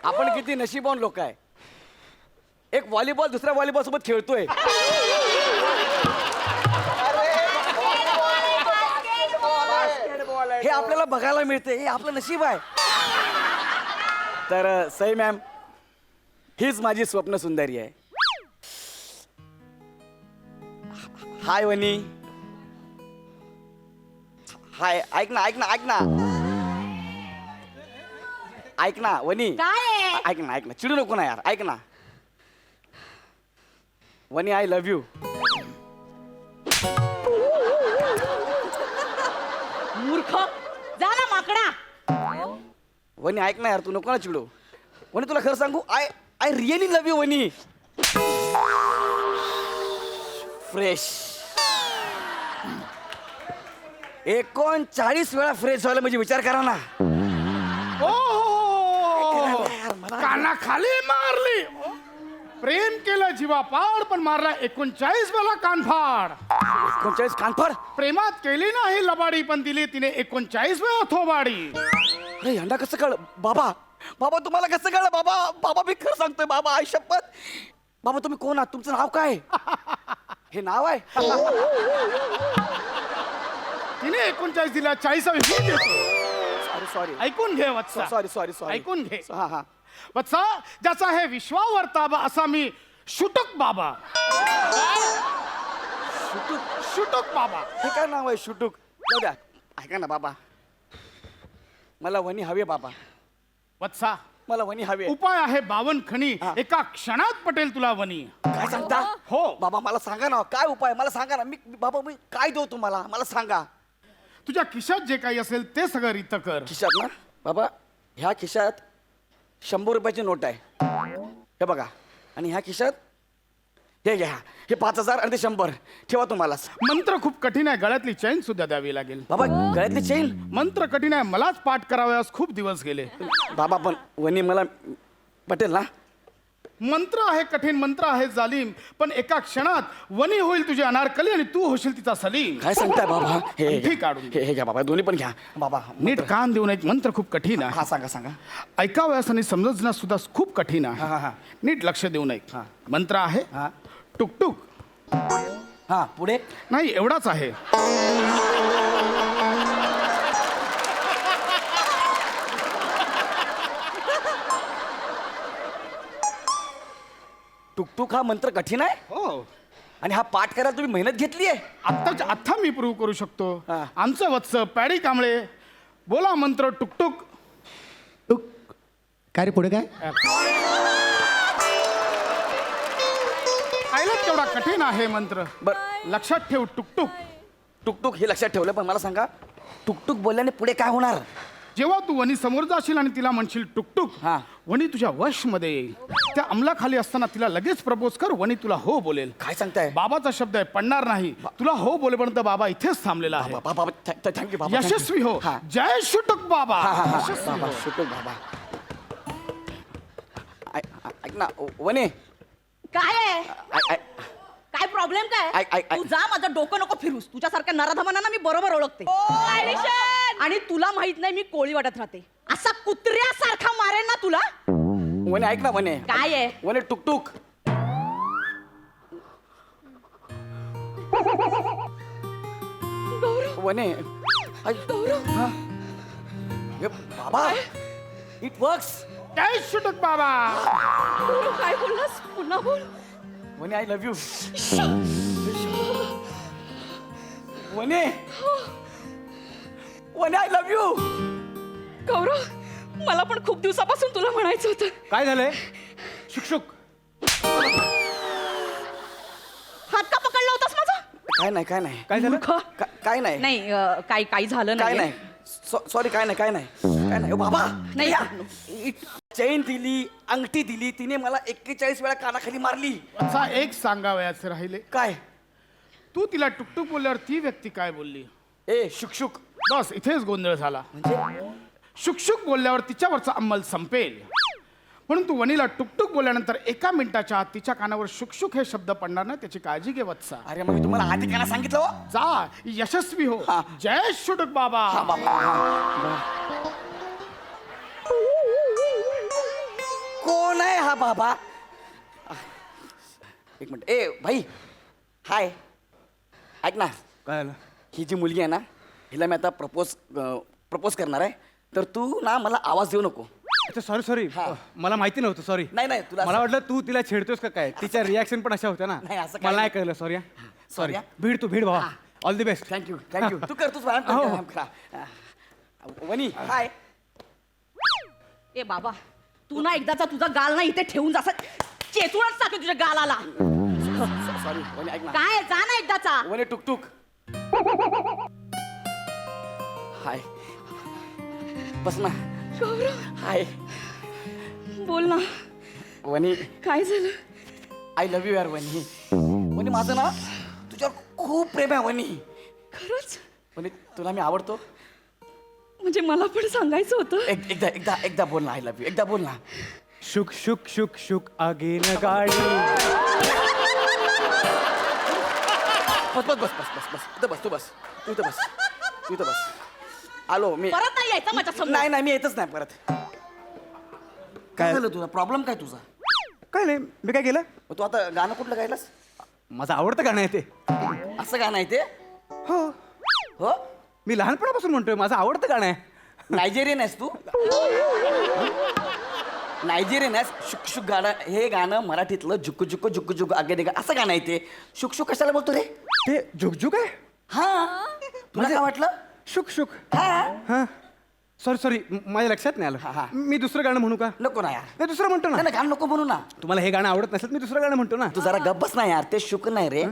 आपण किती नशीबवान लोक आहे. एक व्हॉलीबॉल दुसऱ्या व्हॉलीबॉल सोबत खेळतोय. हे आपल्याला बघायला मिळते. हे आपलं नशीब आहे. तर सई मॅम, हीच माझी स्वप्न सुंदरी आहे. हाय वनी. हाय, ऐक ना ऐक ना ऐक ना ऐक ना वनी. काय ऐक ना चिडू नको ना यार. ऐक ना वनी, आय लव्ह यू. मूर्ख जा ना माकडा. वनी ऐक ना यार, तू नको ना चिडू. वनी तुला खरं सांगू, I I really love you वनी. फ्रेश 39 वेळा फ्रेश व्हायला म्हणजे विचार करा ना. कानाखाली मारली. प्रेम केलं जीवापाड, पण मारला 39 वेळा कानफाड. 39 कानफड. प्रेमात केली नाही लबाडी, पण दिली तिने 39 वेळा थोबाडी. अरे यांना कसं कळलं बाबा? बाबा तुम्हाला कसं कळलं बाबा? बाबा मी खरं सांगतोय बाबा, आई शपथ. बाबा तुम्ही कोण आहात? तुमचं नाव काय? हे नाव आहे? तिने 39 दिला, 40वी देतो. सॉरी ऐकून घे वत्सा. सॉरी ऐकून घे. हा हा. वत्सा, ज्याचा आहे विश्वावर ताबा, असा मी शुटक बाबा. शुटक बाबा. हे काय नाव आहे शुटूक? जाऊ द्या. ऐका ना बाबा, मला वनी हवे बाबा. वत्सा, मला वनी हवे. उपाय आहे 52 खणी. हा. एका क्षणात पटेल तुला वनी. काय सांगता? हो. बाबा मला सांगा ना, काय उपाय मला सांगा ना. बाबा मी काय देऊ तुम्हाला, मला सांगा. तुझ्या खिशात जे काही असेल ते सगळं रित कर. खिशात ना बाबा, ह्या खिशात 100 रुपयाची नोट आहे, हे बघा. आणि ह्या खिशात हे घ्या, हे 5000 आणि ते 100 ठेवा तुम्हाला. मंत्र खूप कठीण आहे, गळ्यातली चैन सुद्धा द्यावी लागेल. बाबा गळ्यातली चेन. मंत्र कठीण आहे, मलाच पाठ करावयास खूप दिवस गेले. बाबा पण वनी मला पटेल ना? मंत्र आहे कठीण, मंत्र आहे जालीम, पण एका क्षणात वनी होईल तुझी अनारकली आणि तू होशील तिचा सलीम. काय सांगताय बाबा? हे ठीक काढून घे. हे घ्या बाबा, दोन्ही पण घ्या बाबा. नीट कान देऊ नये, मंत्र खूप कठीण आहे. हा सांगा सांगा. ऐकावयास आणि समजणं सुद्धा खूप कठीण हा, हा. आहे. नीट लक्ष देऊ नये. हा. मंत्र आहे हा टुकटुक. हा पुढे. नाही, एवढाच आहे. टुकटुक हा मंत्र कठीण आहे, हो, आणि हा पाठ करायला तुम्ही मेहनत घेतली आहे. आत्ताच्या आत्ता मी प्रूव्ह करू शकतो. हा. आमचं वत्स पॅडी कांबळे, बोला मंत्र टुकटुक. काय रे पुढे काय? आयलाच तेवढा कठीण आहे मंत्र. बर. लक्षात ठेव टुकटुक. टुकटुक हे लक्षात ठेवलं, पण मला सांगा टुकटुक बोलल्याने पुढे काय होणार? जेव्हा तू वनी समोर जाशील आणि तिला म्हणशील टुकटुक, हा. वनी तुझ्या वश मध्ये येईल. त्या अंमलाखाली असताना तिला लगेच प्रपोज कर, वनी तुला हो बोलेल. काय सांगताय? बाबाचा शब्द आहे, पडणार नाही. तुला हो बोलेपर्यंत बाबा इथेच थांबलेला आहे. बाबा थँक्यू बाबा. यशस्वी हो. हा. जय शुटक बाबा. हा, हा, हा. यशस्वी बाबा हो. शुटुक बाबा. ऐक ना वने. काय आहे? ऐक काय प्रॉब्लेम काय ऐक, ऐक, ऐक. तू जा, माझं डोकं नको फिरूस. तुझ्यासारख्या नराधमांना मी बरोबर ओळखते. आणि तुला माहित नाही मी कोळी वाटत राहते. असा कुत्र्यासारखा मारेन ना तुला. वने ऐक ना वने. काय आहे? वने टुकटुक. वने हा. हे बाबा, इट वर्क्स. जय शुटक बाबा. काय बोललास? पुन्हा बोल. वने आय लव्ह यू. वने वने आय लव्ह यू. गौरव, मला पण खूप दिवसापासून तुला म्हणायचं होतं. काय झालंय? शुकशुक. हात का पकडला होतास माझा? काय नाही काय नाही काय झालं? मूर्ख. काय नाही नाही काही झालं काय नाही. नाही. सॉरी काय नाही काय नाही काय नाही. ओ बाबा नाही. चैन दिली, अंगठी दिली, तिने मला 41 वेळा कानाखाली मारली. असा एक सांगावयाचे राहिले. काय? तू तिला टुकटुक बोलल्यावर ती व्यक्ती काय बोलली? ए शुकशुक. बस इथेच गोंधळ झाला. म्हणजे शुकशुक बोलल्यावर तिच्यावरचा अंमल संपेल, म्हणून तू वनीला टुकटुक बोलल्यानंतर 1 मिनिटाच्या आत तिच्या कानावर शुकशुक हे शब्द पडणार नाही, त्याची काळजी घे वत्सा. अरे मग मी तुम्हाला आधी काय सांगितलं हो? जा, यशस्वी हो. हा. जय शुटक बाबा. हा बाबा. कोण आहे हा बाबा? एक मिनिट. ए भाई, हाय. ऐक ना, काय झालं? ही जी मुलगी आहे ना, हिला मी आता प्रपोज करणार आहे. तर तू ना मला आवाज देऊ नको. अच्छा सॉरी मला माहिती नव्हतं सॉरी नाही, नाही, तुला मला असं- वाटलं तू तिला छेडतोस का काय तिच्या रिॲक्शन पण अशा होत्या ना नाही, असं काही मला नाही नाही. कळलं सॉरी सॉरी sorry, भीड तू भीड भावा all the best thank you thank you तू कर तूच व्यायाम कर, हो. व्यायाम करा. वनी हाय ए बाबा तू ना एकदाचा तुझा गाल ना इथे ठेवून जसा चेचूनच टाकतो तुझ्या गालाला सॉरी वनी ऐक ना काय जा ना एकदाचा वनी टुकटुक हाय बस ना हाय बोल ना वनी काय झालं आय लव्ह यू यार वनी वनी माझं ना तुझ्यावर खूप प्रेम आहे वनी खरंच वनी तुला मी आवडतो म्हणजे मला पण सांगायचं होतं एकदा एकदा एकदा बोल ना आय लव्ह यू एकदा बोल ना शुक शुक शुक शुक आगे न गाडी बस बस बस बस बस बस इथं बस तू बस तू इथं बस तू इथं बस आलो मी परत नाही यायचं माझ्या समोर नाही नाही मी येतच नाही परत काय झालं तुझा प्रॉब्लेम काय तुझा काय नाही मी काय केलं तू आता गाणं कुठलं गायलास माझं आवडतं गाणं आहे ते असं गाणं आहे ते हो हो मी लहानपणापासून म्हणतोय माझं आवडतं गाणं आहे नायजेरियन आहेस तू नायजेरियन आहेस शुक शुक गाणं हे गाणं मराठीतलं झुकू झुकू झुकू झुकू आगे देगा असं गाणं आहे ते शुक शुक कशाला बोलतो रे ते झुकझुक आहे हा तुला काय वाटलं शुक शुक हा हां सॉरी माझ्या लक्षात नाही हा, हा. आलं मी दुसरं गाणं म्हणू का नको ना यार नाही दुसरं म्हणतो ना नाही गाणं नको म्हणू ना तुम्हाला हे गाणं आवडत नसेल मी दुसरं गाणं म्हणतो ना तू जरा गप्प बस ना यार ते शुक नाही रे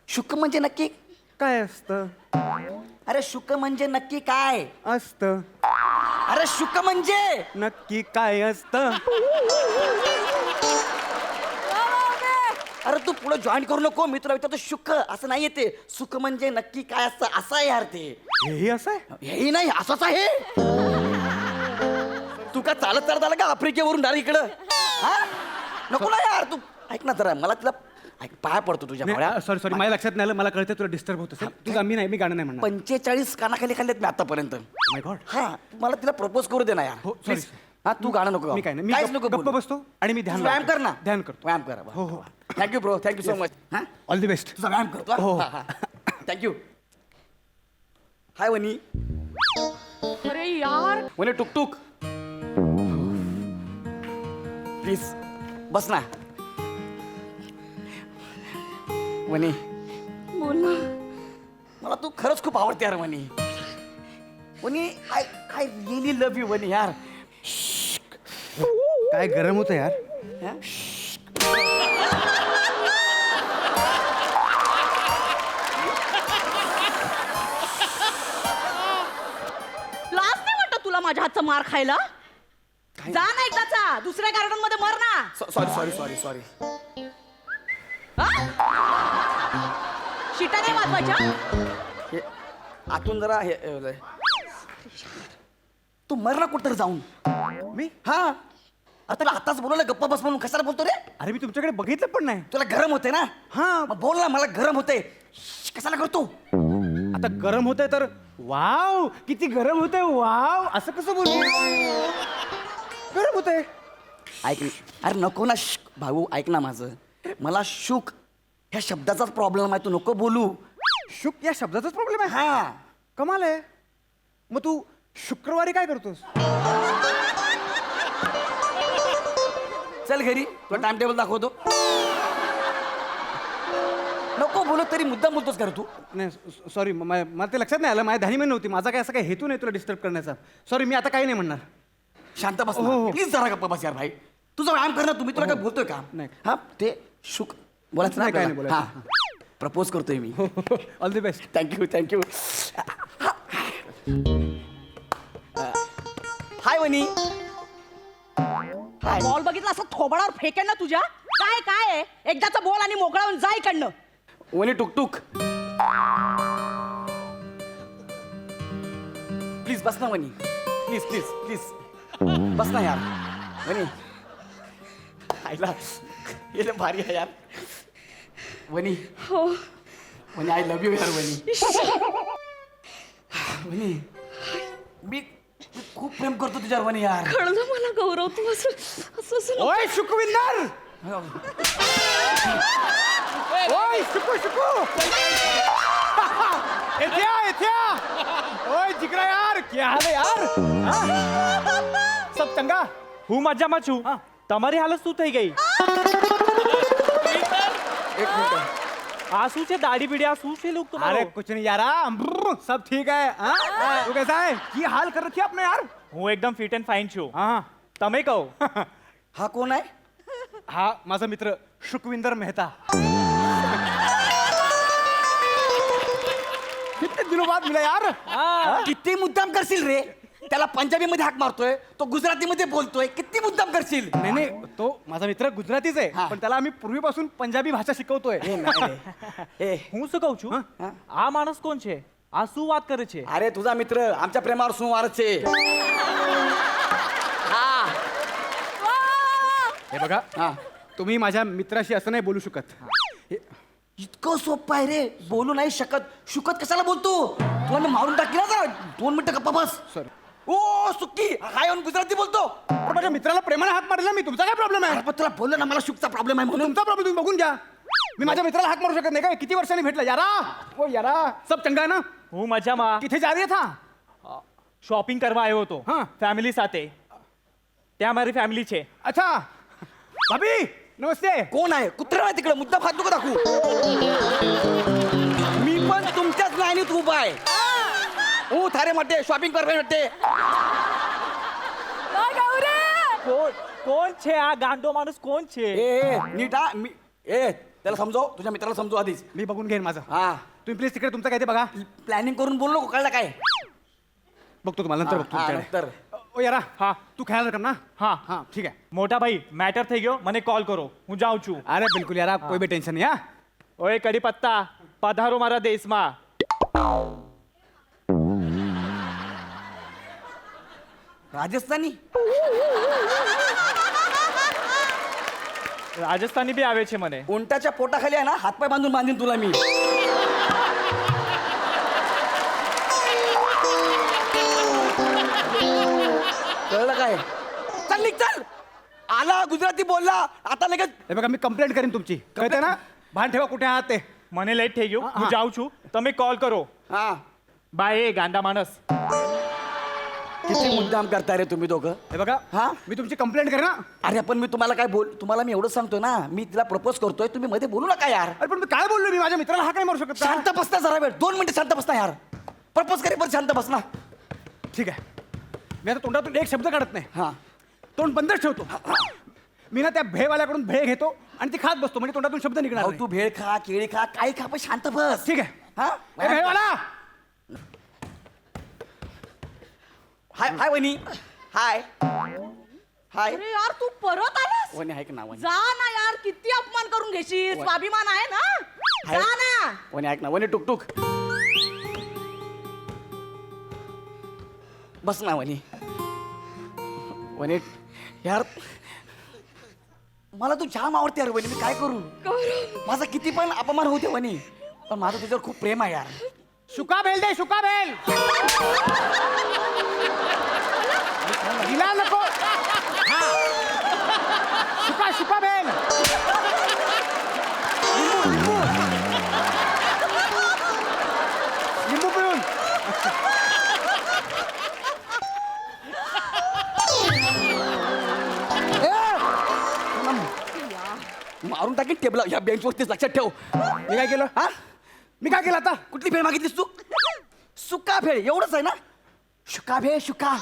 शुक म्हणजे नक्की काय असतं अरे शुक म्हणजे नक्की काय असतं अरे शुक म्हणजे नक्की काय असतं अरे तू पुढे जॉईन करू नको मी तुला विचारतो शुक असं नाहीये ते सुख म्हणजे नक्की काय असतं असं आहे यार ते हेही असं आहे हेही नाही असंच आहे तू का चालत चालत आला का आफ्रिकेवरून डायरेक्ट इकडं हा नको ना यार तू ऐक ना जरा मला तुला ऐक पाया पडतो तुझ्या भावड्या सॉरी माझ्या लक्षात नाही आलं मला कळतं तुला डिस्टर्ब होत असेल तुझा मी नाही मी गाणं नाही म्हणणार 45 कानाखाली खाल्लेत मी आतापर्यंत माय गॉड हा मला तिला प्रपोज करू दे ना यार हो, प्लीज sorry. हा तू गाणं नको गाऊ. मी काय नाही मी काहीच नको गप्प बोलू. बसतो आणि मी ध्यान तू व्यायाम लावतो. कर ना ध्यान करतो व्यायाम कर हो हो thank you bro thank you so much हा ऑल द बेस्ट तुझा व्यायाम करतो हो. थँक्यू हाय वनी अरे यार वनी टुकटुक प्लीज बस ना वनी बोल ना मला तू खरंच खूप आवडते यार Vani Vani I I really love you Vani यार काय गरम होतं यार हा? लाज नाही वाटत तुला माझ्या हातचा मार खायला जा ना एकदाचा दुसऱ्या गार्डन मध्ये मर ना सॉरी सॉरी सॉरी सॉरी शिटा नाही वाजवायच्या हे आतून जरा हे तू मर ना कुठं जाऊन मी हा आता तुला आताच बोलवलं गप्पा बस म्हणून कशाला बोलतो रे अरे मी तुमच्याकडे बघितलं पण नाही तुला गरम होते ना हा मग बोल ना मला गरम होते कशाला करतो आता गरम होतंय तर वाव किती गरम होतंय वाव असं कसं बोलू गरम होतंय ऐक अरे नको ना भाऊ ऐक ना माझं मला शुक ह्या शब्दाचाच प्रॉब्लेम आहे तू नको बोलू शुक या शब्दाचाच प्रॉब्लेम आहे हा कमाल आहे मग तू शुक्रवारी काय करतोस चल घरी तुला टाइम टेबल दाखवतो नको बोलत तरी मुद्दाम बोलतोस का रे तू नाही सॉरी मला ते लक्षात नाही आलं माझ्या ध्यानी नव्हती माझा काय असा काही हेतू नाही तुला डिस्टर्ब करण्याचा सॉरी मी आता काही नाही म्हणणार शांत बस हो, हो. प्लीज जरा गप्पा बस यार भाई तुझं व्यायाम कर ना तुम्ही तुला काय बोलतोय का नाही. हा ते शुक बोलायचं नाही, काय नाही आपल्याला? बोलायचं. हा प्रपोज करतोय मी all the best thank you thank you hi Vani hi ball बघितला असं थोबडावर फेकेन ना तुझ्या काय काय आहे? एकदाचा बॉल आणि मोकळा होऊन जा इकडनं वनी टुकटुक प्लीज बस ना वनी प्लीज प्लीज प्लीज बस ना यार वनी आईला ये भारी आहे यार वनी हो वनी आय लव्ह यू यार वनी वनी मी खूप प्रेम करतो तुझ्यावर वनी यार कळलं मला गौरव तू असं ओय शुकविंदर ओय शुकू इथे आ ओय जिगरा यार क्या हाल है यार हाँ? सब सब चंगा હું મજામાં છું તમારી હાલત શું થઈ ગઈ આ શું છે દાઢી બીડી આ શું છે લોક अरे कुछ नहीं यार सब ठीक है हाँ? तू कैसा है की हाल कर रखी है आपने यार હું એકદમ ફિટ એન્ડ ફાઇન છું हाँ તમે કહો हा कोण आहे हा माझा मित्र शुकविंदर मेहता कितने दिनों बाद मिला यार किती मुद्दाम करशील रे त्याला पंजाबी मध्ये हाक मारतोय तो गुजराती मध्ये बोलतोय किती मुद्दाम करशील नाही नाही तो माझा मित्र गुजरातीच आहे पण त्याला आम्ही पूर्वीपासून पंजाबी भाषा शिकवतोय હું શું કહું છું આ માણસ કોણ છે આ શું વાત કરે છે अरे तुझा मित्र आमच्या प्रेमावर सुमारच आहे हे बघा तुम्ही माझ्या मित्राशी असं नाही बोलू शकत इतकं सोपं आहे रे बोलू नाही शकत शुकत कशाला बोलतो तुला मी मारून टाकी ना जरा 2 मिनिटं गप्पा बस सर ओ सुक्की हा येऊन गुजराती बोलतो पण माझ्या मित्राला प्रेमाने हाक मारला मी तुमचा काय प्रॉब्लेम आहे अरे पण तुला बोललो ना मला शुकचा प्रॉब्लेम आहे म्हणून तुमचा प्रॉब्लेम तुम्ही बघून घ्या मी माझ्या मित्राला हाक मारू शकत नाही काय किती वर्षांनी भेटला यारा ओ यारा सब चंगा है ना હું મજામાં किथे जा रही था શોપિંગ કરવા આવ્યો હતો હા. ફેમિલી સાથે ત્યાં મારી ફેમિલી છે अच्छा भाभी नमस्ते कोण आहे कुत्रा आहे तिकडे मुद्दा खात नको दाखवू मी पण तुमच्याच लाईनीत उभा आहे हो थारे म्हटते शॉपिंग कर म्हटते કોણ કોણ છે આ ગાંડો માણસ કોણ છે ए नीट हा मी त्याला समजव तुझ्या मित्राला समजव आधीच मी बघून घेईन माझं हा तुम्ही प्लीज तिकडे तुमचं काय ते बघा प्लॅनिंग करून बोललो नको कळलं काय बघतो तुम्हाला नंतर बघतो हा, तुमच्याकडे. नंतर. ओ यारा હા तू ख्याल रख ना હા हाँ ठीक है મોટા ભાઈ મેટર થઈ ગયો મને કોલ કરો હું જાઉં છું अरे बिल्कुल यार कोई भी टेंशन नहीं हाँ ઓય કડી પત્તા પધારો મારા દેશમાં राजस्थानी રાજસ્થાની બી આવે છે મને उंटाच्या पोटाखाली आहे ना हातपाय बांधून बांधीन तुला मी कळलं काय चल निघ चल आला गुजराती बोलला आता लगेच हे बघा मी कंप्लेंट करीन तुमची कळते ना भान ठेवा कुठे आहात ते મને લેટ થઈ ગયું હું જાઉં છું તમે કોલ કરો हा બાય એ ગાંડા માણસ किती मुद्दाम करताय रे तुम्ही दोघं हे बघा हा? मी तुमची कंप्लेंट करेन ना अरे पण मी तुम्हाला काय तुम्हाला मी एवढं सांगतोय ना मी तिला प्रपोज करतोय तुम्ही मध्ये बोलू नका यार अरे पण मी काय बोललो मी माझ्या मित्राला हा काय मारू शकत का? शांत बसता जरा वेळ 2 मिनिटं शांत बसता यार प्रपोज करे पण शांत बस ना ठीक आहे मी आता तोंडातून एक शब्द काढत नाही हा तोंड बंदच ठेवतो मी ना त्या भेळवाल्याकडून भेळ घेतो आणि ती खात बसतो म्हणजे तोंडातून शब्द निघणार भाऊ नाही. तू भेळ खा केळी खा काही खा पण शांत बस ठीक आहे हा ए, भेळवाला हाय हाय वहिनी हाय हाय अरे यार तू परत आलास वहिनी ऐक ना वहिनी जा ना यार किती अपमान करून घेशील स्वाभिमान आहे ना आहे. जा ना वहिनी ऐक ना वहिनी टुकटुक बस ना वहिनी वहिनी यार मला तू जाम आवडते यार वहिनी मी काय करू माझा किती पण अपमान होते वहिनी पण माझं तुझ्यावर खूप प्रेम आहे यार शुका भेल दे शुका भेल हिला नको हा. शुका शुका भेल लिंबू लिंबू पिऊन मारून टाकीन टेबल या बेंचवरतीच लक्षात ठेव मी काय केलं हा मी काय केलं आता कुठली भेळ मागितलीस तू सुका भेळ एवढंच आहे ना शुका भेळ शुका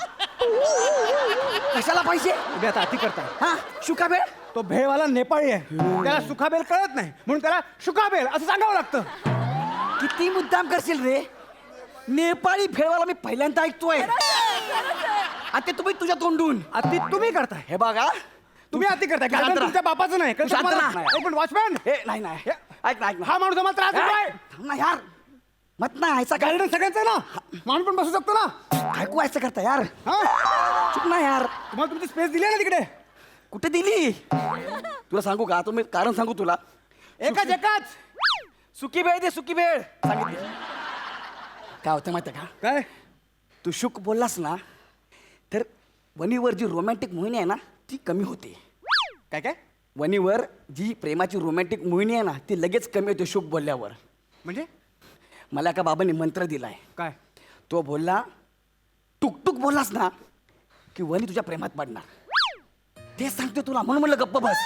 कशाला पैसे तुम्ही आता अति करताय हा शुका भेळ तो भेळवाला नेपाळी आहे त्याला सुखा भेल कळत नाही म्हणून त्याला शुका भेल असं सांगावं लागतं किती मुद्दाम करशील रे नेपाळी भेळवाला मी पहिल्यांदा ऐकतोय आणि ते तुम्ही तुझ्या तोंडून अति तुम्ही करताय हे बघा तुम्ही अति करताय शांत कारण राहा. तुमच्या बापाचं नाही कळतं शांत तुम्हाला? राहा. एक मिनिट वॉचमॅन हे नाही नाही ऐक ना ऐक ना हा माणूस आम्हाला त्रास देतोय थांब ना यार मत ना ऐसा काय गार्डन सगळ्यांचं आहे ना माणूस पण बसू शकतो ना ऐकू ऐसा करता यार हा चुक ना यार तुम्हाला तुमची स्पेस दिली आहे ना तिकडे कुठे दिली तुला सांगू का तुम्ही कारण सांगू तुला एकाच एकाच सुकी भेळ दे सुकी भेळ सांगितली काय होतं माहिती का काय तू शुक बोललास ना तर वणीवर जी रोमॅन्टिक मोहिनी आहे ना ती कमी होते काय काय वणीवर जी प्रेमाची रोमॅन्टिक मोहिनी आहे ना ती लगेच कमी होते शुक बोलल्यावर म्हणजे मला एका बाबांनी मंत्र दिलाय काय तो बोलला टुकटुक बोललास ना की वनी तुझ्या प्रेमात पडणार. तेच सांगतो तुला, म्हणून म्हणलं गप्प बस.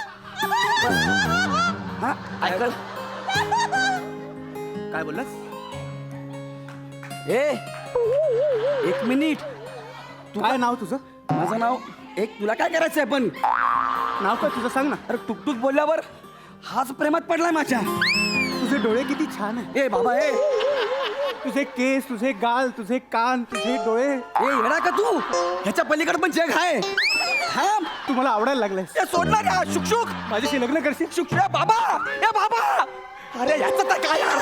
हा ऐकल काय बोललास? एक मिनिट. तू काय नाव तुझं? माझं नाव एक. तुला काय करायचंय पण? नाव काय तुझं सांग ना. अरे टुकटुक बोलल्यावर हाच प्रेमात पडलाय माझ्या. तुझे डोळे किती छान आहे. ए बाबा ए तुझे केस, तुझे गाल, तुझे कान, तुझे डोळे. येडा का तू? ह्याच्या पलीकडे पण जग आहे. थांब. तू मला आवडायला लागलायस. ए सोडणार का शुकशुक? माझ्याशी लग्न करशील? शुक ए बाबा. ए बाबा. अरे ह्याचं तर काय यार.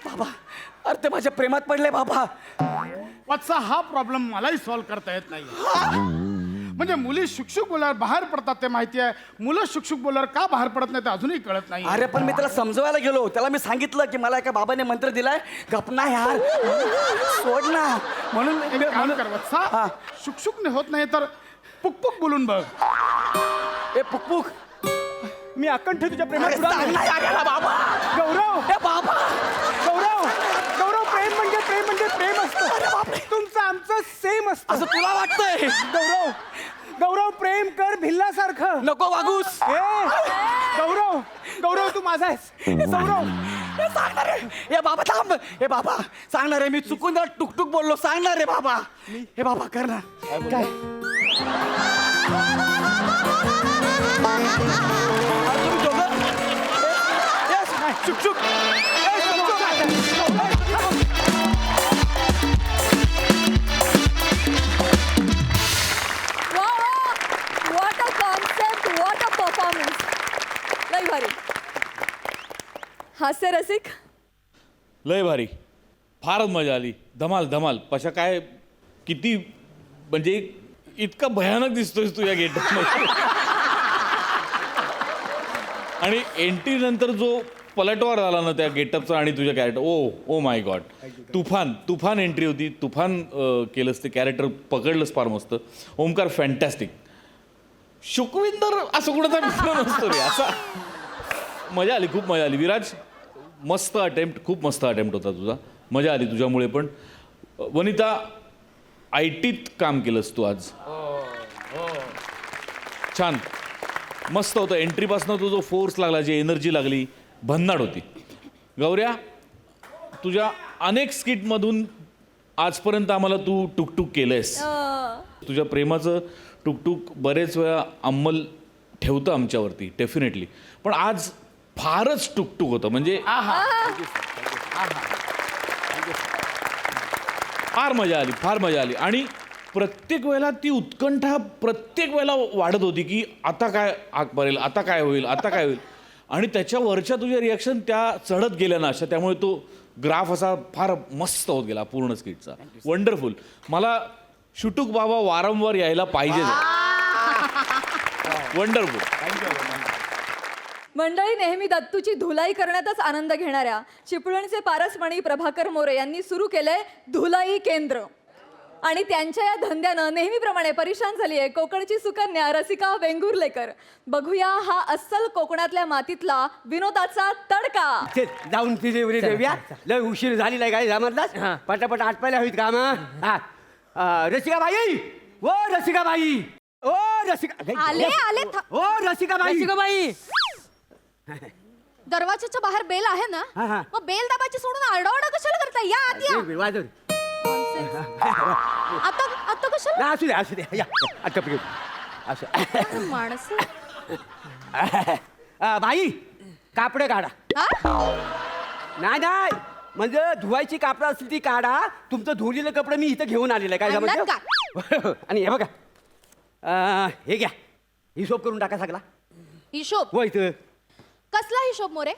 बाबा अरे ते माझ्या प्रेमात पडले बाबा. वत्सा हा प्रॉब्लेम मलाही सॉल्व्ह करता येत नाही. म्हणजे मुली शुकशुक बोलावर बाहेर पडतात ते माहिती आहे, मुलं शुकशुक बोलावर का बाहेर पडत नाही ते अजूनही कळत नाही. अरे पण मी त्याला समजवायला गेलो. त्याला मी सांगितलं की मला एका बाबाने मंत्र दिलाय, गपना यार सोड ना. म्हणून एक काम कर वत्सा, शुकशुकने होत नाही तर पुकपुक बोलून बघ. ए पुकपुक. मी अकंठ तुझ्या प्रेमात अरे बुडालो. सांग ना यार याला बाबा. गौरव, ए बाबा. गौरव, गौरव, प्रेम म्हणजे प्रेम असतं. तुमचं आमचं सेम असतं. असं तुला वाटतंय? गौरव, गौरव, प्रेम कर भिल्लासारखं. नको वागूस. गौरव, गौरव तू माझा आहेस. गौरव सांगणार रे. ए बाबा थांब. ए बाबा सांगणार रे, मी चुकून जरा टुकटुक बोललो. सांगणार रे बाबा. हे बाबा कर ना. काय अरे तुम्ही दोघं? चुक चुक. What a concept, what a performance. लय भारी. हास्य रसिक. लय भारी, फारच मजा आली. धमाल धमाल. पशा काय किती म्हणजे इतका भयानक दिसतोयस तू या गेटअपमध्ये. आणि एंट्री नंतर जो पलटवार झाला ना त्या गेटअपचा आणि तुझ्या कॅरेक्टर, ओ माय गॉड. तुफान एंट्री होती. तुफान केलंस ते कॅरेक्टर, पकडलंस फार मस्त. ओमकार फॅन्टॅस्टिक. शुकविंदर असं कुठं मित्र नसतो रे असा. मजा आली, खूप मजा आली. विराज मस्त अटेम्प्ट, खूप मस्त अटेम्प्ट होता तुझा. मजा आली तुझ्यामुळे पण. वनिता IT काम केलंस तू आज. छान मस्त होतं. एंट्रीपासून तो जो फोर्स लागला, जी एनर्जी लागली, भन्नाट होती. गौऱ्या तुझ्या अनेक स्किटमधून आजपर्यंत आम्हाला तू टुकटुक केलंयस. तुझ्या प्रेमाचं टुकटुक बरेच वेळा अंमल ठेवतं आमच्यावरती डेफिनेटली. पण आज फारच टुकटुक होतं. म्हणजे फार मजा आली, फार मजा आली. आणि प्रत्येक वेळेला ती उत्कंठा प्रत्येक वेळेला वाढत होती की आता काय आग पडेल, आता काय होईल, आता काय होईल. आणि त्याच्यावरच्या तुझ्या रिॲक्शन त्या चढत गेल्या ना अशा. त्यामुळे तो ग्राफ असा फार मस्त होत गेला पूर्ण स्किटचा. वंडरफुल. मला शुटुक बाबा वारंवार यायला पाहिजे. वंडरफुल. मंडळी, नेहमी दत्तूची धुलाई करण्यातच आनंद घेणाऱ्या चिपळूणचे पारसमणी प्रभाकर मोरे यांनी सुरू केलंय धुलाई केंद्र. आणि त्यांच्या या धंद्यानं नेहमीप्रमाणे परेशान झाली आहे कोकणची सुकन्या रसिका वेंगुर्लेकर. बघूया हा अस्सल कोकणातल्या मातीतला विनोदाचा तडका. जाऊन तिथे देऊया. लय उशीर झालेला आहे काय जमतलाच. पटापट आटपायला हवीत काम. रसिकाबाई, ओ रसिकाबाई, ओ रसिका. आले आले ओ रसिकाबाई. रसिकाबाई, दरवाजाच्या बाहेर बेल आहे ना, मग बेल दाबाची सोडून आरडाओरडा कशाला करताय? या आत या. वाजव. आता आता कशाला? असू दे असू दे. या आता असं माणसं. बाई कापडे काढा. नाही नाही म्हणजे धुवायची कापडं असतील ती काढा. तुमचं धुवलेलं कपडे मी इथं घेऊन आलेलं आहे. काय जमलं? आणि हे बघा हे घ्या. हिशोब करून टाका सगळा. हिशोब? हो इथं. कसला हिशोब मोरे?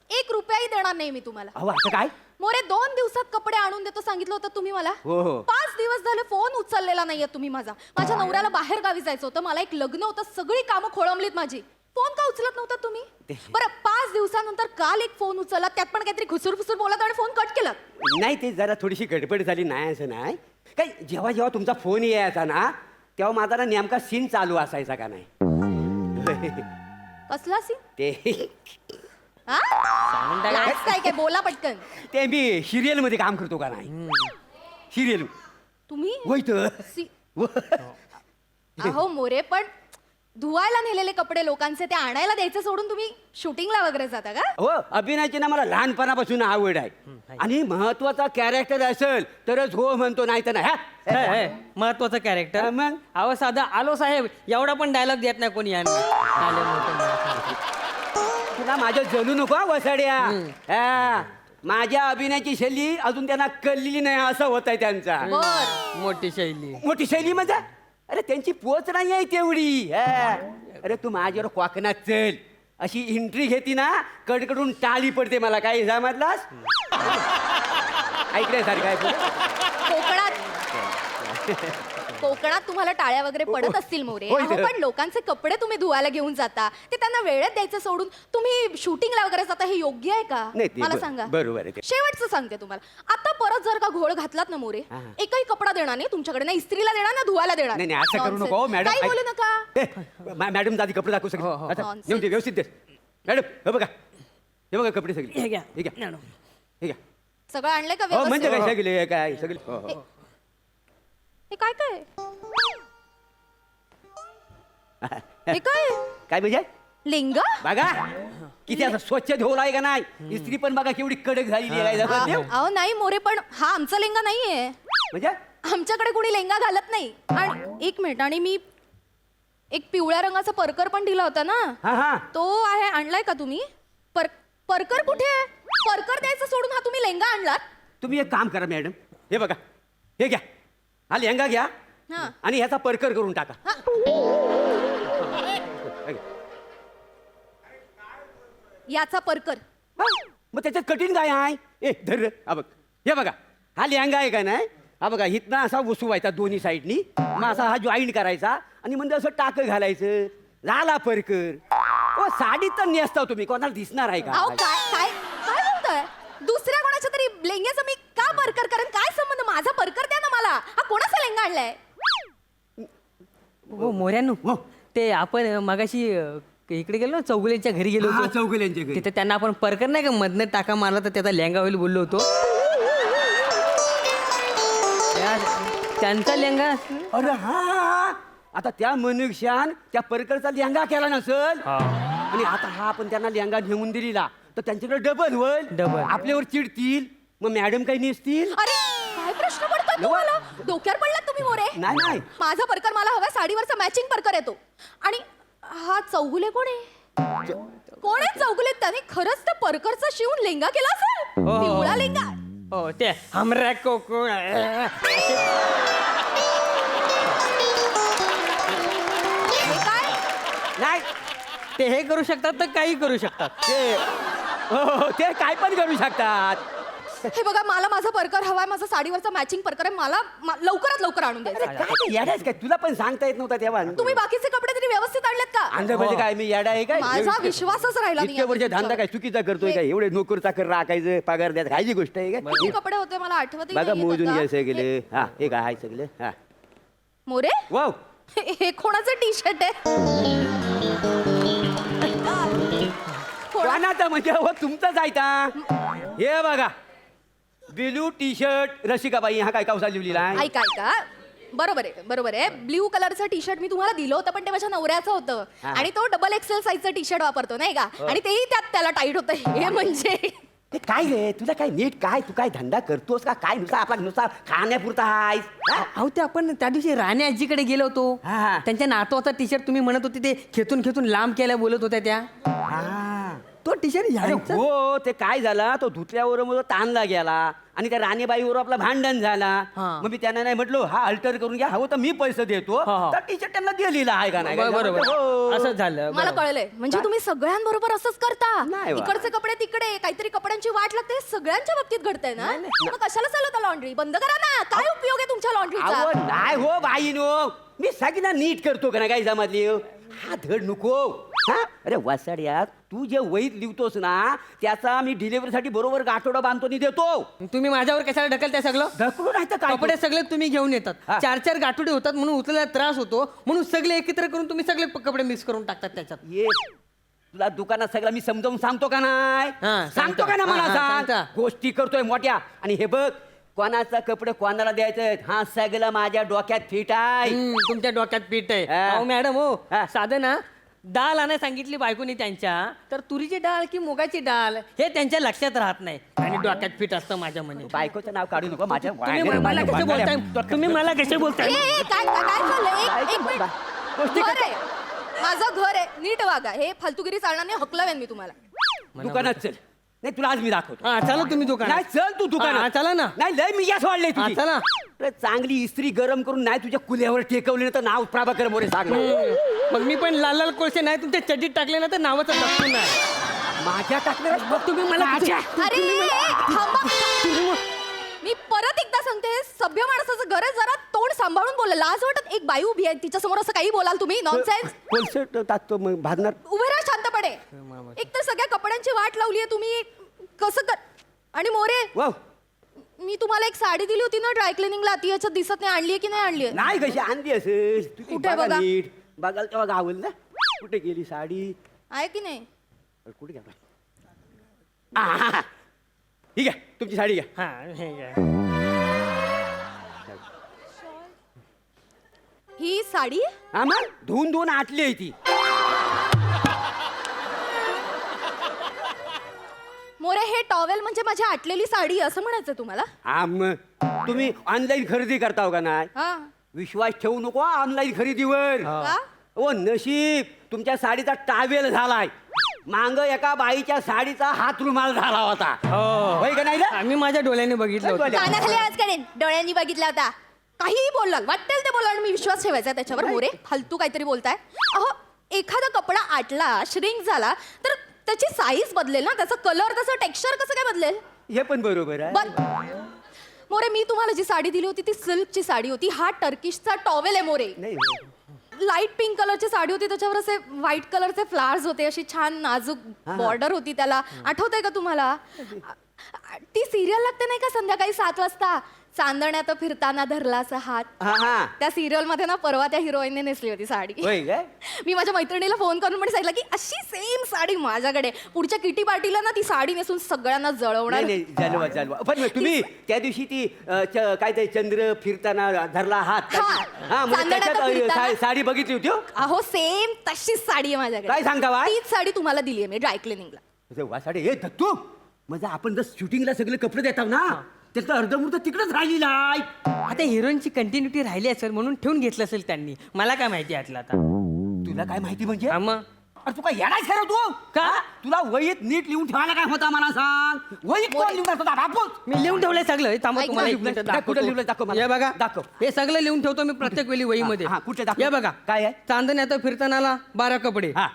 1 रुपयाही देणार नाही मी तुम्हाला. अहो आता काय मोरे 2 दिवसात कपडे आणून देतो सांगितलं होतं तुम्ही मला. हो. 5 दिवस झाले फोन उचललेला नाहीये तुम्ही माझा. माझ्या नवऱ्याला बाहेर गावी जायचं होतं, मला एक लग्न होतं, सगळी कामं खोळंबलीत माझी. फोन का उचलत नव्हता तुम्ही? बरं 5 दिवसानंतर काल एक फोन उचलला, त्यात पण काहीतरी खुसूर बोलत आणि फोन कट केला. नाही ते जरा थोडीशी गडबड झाली. नाही असं नाही काय. जेव्हा जेव्हा तुमचा फोन यायचा ना तेव्हा माझा ना नेमका सीन चालू असायचा का नाही. कसला सीन? ते लाजताय काय? बोला पटकन. ते मी सिरियल मध्ये काम करतो का नाही सिरियल तुम्ही होय तर अहो मोरे, पण धुवायला नेलेले कपडे लोकांचे ते आणायला द्यायचं सोडून तुम्ही शूटिंगला वगैरे जाता का? हो अभिनयाची ना मला लहानपणापासून आवड आहे आणि महत्वाचा कॅरेक्टर असेल तरच हो म्हणतो नाही तर नाही महत्वाचं कॅरेक्टर मग अहो साधा आलो साहेब एवढा पण डायलॉग देत नाही कोणी यांना. आले मोठे. तुला माझ्या जलू नको हा, वसाड्या हा, माझ्या अभिनयाची शैली अजून त्यांना कळलेली नाही असं होत आहे त्यांचा बर. मोठी शैली. मोठी शैली म्हणजे अरे त्यांची पोच नाही आहे तेवढी हा. अरे तू माझ्यावर क्वाकनात चल अशी एंट्री घेती ना कडकडून टाळी पडते मला काही समजलास ऐकण्यासारखं आहे पुढे? कोकणात तुम्हाला टाळ्या वगैरे पडत असतील मोरे. होय अहो, तर. पण लोकांचे कपडे तुम्ही धुवायला घेऊन जाता, ते त्यांना वेळेत द्यायचं सोडून तुम्ही शूटिंगला वगैरे जाता, हे योग्य आहे का? नाही, ते मला बर- सांगा. बरोबर आहे ते. शेवटचं सांगते तुम्हाला, आता परत जर का घोळ घातलात ना मोरे, एकही कपडा देणार नाही तुमच्याकडे, ना इस्त्रीला देणार ना धुवायला देणार. नाही नाही असं करू Nonsense. नको मॅडम काही बोलू नका. मॅडम दादी कपडे दाखवू सगळे आता, Nonsense. येऊन दे, व्यवस्थित दे मॅडम हे बघा कपडे सगळे हे घ्या. हे घ्या हे घ्या सगळं आणलंय का हो म्हणजे व्यवस्थित? काय सगळे काय सगळे हो, हो. हे काय काय हे काय काय म्हणजे लिंगा? बघा किती असं स्वच्छ धुवला आहे का नाही इस्त्री पण बघा केवढी कडक झालेली आहे जसं देव. अहो नाही मोरे, पण हा आमचा लेंगा नाहीये. म्हणजे आमच्याकडे कोणी लेंगा घालत नाही. आणि एक मिनिट, आणि मी एक पिवळ्या रंगाचा परकर पण दिला होता ना, हा हा तो आहे, आणलाय का तुम्ही? परकर कुठे आहे? परकर द्यायचं सोडून हा तुम्ही लेंगा आणलात? तुम्ही एक काम करा मॅडम हे बघा हे घ्या हा लेहंगा घ्या हा. आणि ह्याचा परकर करून टाका हा. हे घ्या. याचा परकर. हा, मग त्याच्यात कठीण काय आहे ए धर रे. हा बघ हे बघा हा लेहंगा आहे का नाही हा बघा इथनं असा उसवायचा दोन्ही साईडनी मग असा हा जॉईंट करायचा आणि म्हणजे असं टाकं घालायचं झाला परकर. ओ साडी तर नेसता तुम्ही कोणाला दिसणार आहे अहो का काय काय काय बोलतोय? दुसऱ्या कोणाच्या तरी लेंग्याचं मी का परकर करेन? काय संबंध? माझा परकर द्या ना मला. हा कोणाचा लेंगा आणलाय? हो मोऱ्यानो हो. ते आपण मगाशी इकडे गेलो ना चौगुलेंच्या घरी गेलो हा, होतो. चौगुलेंच्या घरी. तिथे त्यांना आपण परकर नाही का मधनं टाका मारला तर त्याचा लेंगा होईल बोललो होतो. त्यांचा लेंगा अरे हा आता त्या मनुष्यान त्या परकरचा लेहंगा केला नसल आणि आता हा आपण त्यांना लेहंगा घेऊन दिलेला तर त्यांच्याकडे डबल होईल Double. आपल्यावर चिडतील मग मॅडम काही नेसतील अरे काय प्रश्न पडतोय तुम्हाला? डोक्यावर पडलात तुम्ही मोरे? नाही, नाही. माझा परकर मला हवाय, साडीवरचा मॅचिंग परकर येतो. आणि हा चौगुले कोण आहे? कोण आहे चौगुले? त्याने खरंच त्या परकरचा शिवून लेंगा केला असेल? हो. पिवळा लेंगा. हो ते हमरा कोको हे काय? नाही ते हे करू शकतात तर काही करू शकतात. ते हो, ते काय पण करू शकतात हे बघा, मला माझा परकर हवाय, माझा साडीवरचा मॅचिंग परकर आहे, मला लवकरात लवकर आणून द्यायचा. काय ते येडायच काय तुला पण सांगता येत नव्हता तेव्हा तुम्ही बाकीचे कपडे तरी व्यवस्थित आणलेत का? अंध म्हणजे काय मी येडा आहे काय माझा विश्वासच राहिला नाही इतके वर्ष तुमच्यावर. धंदा काय चुकीचा करतोय काय एवढे नोकर चाकर राखायचं पगार द्यायचं खायची गोष्ट आहे किती काय कपडे होते मला आठवतही बघा नाहीये मोजून आता. घ्यायचं गेले हा हे काय आहे सगळे हा मोरे, वाव हे कोणाचं टी शर्ट आहे? कोणाचा म्हणजे हो तुमचाच आहे का हे बघा ब्लू टी शर्ट रसिकाबाई हा काय कवसा लिहिलेला आहे ऐका ऐका, बरोबर आहे बरोबर आहे. ब्ल्यू कलरचं टी शर्ट मी तुम्हाला दिलं होतं, पण ते माझ्या नवऱ्याचं होतं. हा. आणि तो डबल एक्सेल साईजचं टी शर्ट वापरतो नाही का? आणि तेही त्यात त्याला टाईट होतं. हे म्हणजे ते काय रे तुला काय नीट काय तू काय धंदा करतोस का काय नुसता आपला नुसता खाण्यापुरता आहेस हा? अहो ते आपण त्या दिवशी राणे आजीकडे गेलो होतो. हा. त्यांच्या नातवाचा टी शर्ट तुम्ही म्हणत होते ते खेचून खेचून लांब केल्या बोलत होत्या त्या. हा. तो टी शर्ट अरे हो ते काय झाला तो धुतल्यावर मग तो ताणला गेला आणि त्या राणीबाईवर आपला भांडण झाला हा. मग मी त्यांना नाही म्हटलो हा अल्टर करून घ्या हवं तर मी पैसे देतो हा, हा. तर टी शर्ट त्यांना दिलेला आहे का नाही बरोबर हो. असं झालं. मला बरोबर. कळलंय. म्हणजे तुम्ही सगळ्यांबरोबर असंच करता. नाही बा. इकडचे कपडे तिकडे, काहीतरी कपड्यांची वाट लागते, हे सगळ्यांच्या बाबतीत घडतंय ना? मग कशाला चालवता लॉन्ड्री? बंद करा ना. काय उपयोग आहे तुमच्या लॉन्ड्रीचा? अहो नाही हो बाईनो मी सगळ्यांना नीट करतो का नाही काही जमातली हा धड नको हा अरे वासाड्यात तू जे वहीत लिहितोस ना त्याचा मी डिलिव्हरीसाठी बरोबर गाठोडा बांधतो आणि देतो तुम्ही माझ्यावर कशाला ढकलताय सगळं? ढकलू नाही तर काय कपडे सगळे तुम्ही घेऊन येतात. हा. 4-4 गाठोडे होतात म्हणून उचलायला त्रास होतो म्हणून सगळे एकत्र करून तुम्ही सगळे कपडे मिक्स करून टाकतात त्याच्यात. ये तुला दुकानात सगळं मी समजावून सांगतो का नाही हा, सांगतो का ना हा, मला हा, सांग सांगता. गोष्टी करतोय मोठ्या आणि हे बघ कोणाचा कपडे कोणाला द्यायचं हा सगळं माझ्या डोक्यात फिट आहे तुमच्या डोक्यात पीठ आहे हा. अहो मॅडम हो हा. साधं ना डाळ आणायला सांगितली बायकोनी त्यांच्या तर तुरीची डाळ की मुगाची डाळ हे त्यांच्या लक्षात राहत नाही आणि डोक्यात पीठ असतं माझ्या मने बायकोचं नाव काढू नको माझ्या तुम्ही मला कसे बोलताय तुम्ही मला कसे बोलताय काय काय चाललंय एक मिनिट गोष्टी घर आहे माझं घर आहे नीट वागा हे फालतूगिरी चालणार नाही हकलवेन मी तुम्हाला दुकानात चल नाही तुला आज मी दाखवतो हा चला तुम्ही दुकान नाही चल तू दुकानात चला ना नाही लय मी जास्त वाढले हा, चला. चांगली इस्त्री गरम करून नाही तुझ्या कुल्यावर टेकवली ना तर नाव प्रभाकर मोरे सांग मग मी पण लाल लाल कोळसे नाही तुमच्या चड्डीत टाकले ना तर नावाचं लक्षण नाही माझ्या टाकणार मग तुम्ही मला अरे थांबा मी परत एकदा सांगते सभ्य माणसाचं घर आहे जरा तोंड सांभाळून बोला लाज वाटत एक बाई उभी आहे तिच्या समोर असं काही बोलाल तुम्ही नॉनसेन्स कोलसट टाकतो मग भाजणार उभे राहा शांतपणे एक तर सगळ्या कपड्यांची वाट लावली आहे तुम्ही कसं कर आणि मोरे वाव मी तुम्हाला एक साडी दिली होती ना ड्राय क्लिनिंगला ती याच्यात दिसत नाही आणली की नाही आणली नाही कशी आणली असेल तू ती कुठे बघा बघा? नीट बघाल तेव्हा गावल ना कुठे गेली साडी आहे की नाही कुठे गेला ठीक आहे तुमची साडी घ्या हा हे घ्या. ही साडी हा मग धुवून धुवून आटली आहे ती मोरे हे टॉवेल म्हणजे माझी आटलेली साडी असं म्हणायचं तुम्हाला हा मग तुम्ही ऑनलाईन खरेदी करता का नाही हा विश्वास ठेवू नको ऑनलाईन खरेदीवर का ओ नशीब तुमच्या साडीचा टावेल झालाय मांग एका बाईच्या साडीचा हात रुमाल झाला होता होय का नाही रे? आम्ही माझ्या डोळ्याने बघितलं होतं कानाखाली आवाज काढेन डोळ्यांनी बघितला होता काहीही बोललाल वाटेल ते बोला आणि मी विश्वास ठेवायचा त्याच्यावर मोरे फालतू काहीतरी बोलताय अहो एखादा कपडा आटला श्रिंक झाला तर त्याची साईज बदलेल ना त्याचा कलर त्याचं टेक्स्चर कसं काय बदलेल हे पण बरोबर आहे मोरे मी तुम्हाला जी साडी दिली होती ती सिल्कची साडी होती हा टर्किशचा टॉवेल आहे मोरे नाही लाईट पिंक कलरची साडी होती त्याच्यावर असे व्हाईट कलरचे फ्लावर्स होते अशी छान नाजूक बॉर्डर होती त्याला आठवतंय का तुम्हाला ती सिरियल लागते नाही का संध्याकाळी 7 वाजता चांदण्यात फिरताना धरलाचा हात हा हा त्या सिरियल मध्ये ना परवा त्या हिरोईनने नेसली होती साडी होय काय मी माझ्या मैत्रिणीला फोन करून पण सांगितलं की अशी सेम साडी माझ्याकडे पुढच्या किटी पार्टीला ना ती साडी नेसून सगळ्यांना जळवणार नाही जालवा जालवा पण तुम्ही त्या दिवशी ती काय ते चंद्र फिरताना धरला हात हा. हा म्हणजे चांदण्यात त्याच्यात फिरताना. साडी बघितली होती हो? अहो सेम तशीच साडी आहे माझ्याकडे काय सांगता बा? तीच साडी तुम्हाला दिली आहे मी ड्राय क्लिनिंगला अरे वा साडी हे दत्तू म्हणजे आपण जर शूटिंगला सगळे कपडे देतात ना त्याचं अर्धमूर्त तिकडेच राहिलेला आहे आता हिरोईनची कंटिन्युटी राहिली असेल म्हणून ठेवून घेतलं असेल त्यांनी मला काय माहिती यातलं आता तुला काय माहिती म्हणजे हा मग अरे तू काय येणार खरं तू का? हा? तुला वहीत नीट लिहून ठेवायला काय होता मला सांग वहीत कोण लिहून होता बापूस मी लिहून ठेवलंय सगळं हे थांबा ऐक तुम्हाला ना. एक मिनिट कुठं लिहिलंय? दाखव मला. हे बघा दाखव. हे सगळं लिहून ठेवतो मी प्रत्येक वेळी वहीमध्ये हा, कुठे दाखव? हे बघा काय आहे? चांदण्यात फिरतानाला 12 कपडे हा.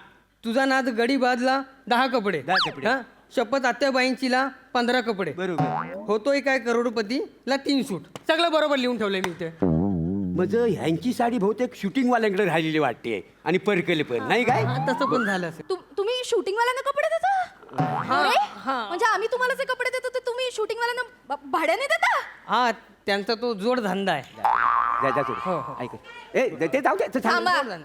तुझा नाद गडी बादला 10 कपडे 10 कपडे. हा? शपथ आत्याबाईंचीला 15 कपडे बरोबर होतोय काय करोडपतीला 3 सूट सगळं बरोबर लिहून ठेवलंय मी इथे म्हणजे ह्यांची साडी बहुतेक शूटिंग वाल्यांकडे राहिलेली वाटते आणि परकले पण नाही काय हा, तसं पण झालं असेल तुम्ही शूटिंग वाल्यांना कपडे देता अरे, म्हणजे आम्ही तुम्हाला जे कपडे देतो ते तुम्ही शूटिंग वाल्यांना भाड्याने देता हा त्यांचा तो जोड धंदा आहे जा, जा, सोड. हो, हो. ऐक ए ते जाऊ दे ते थांब. थांबा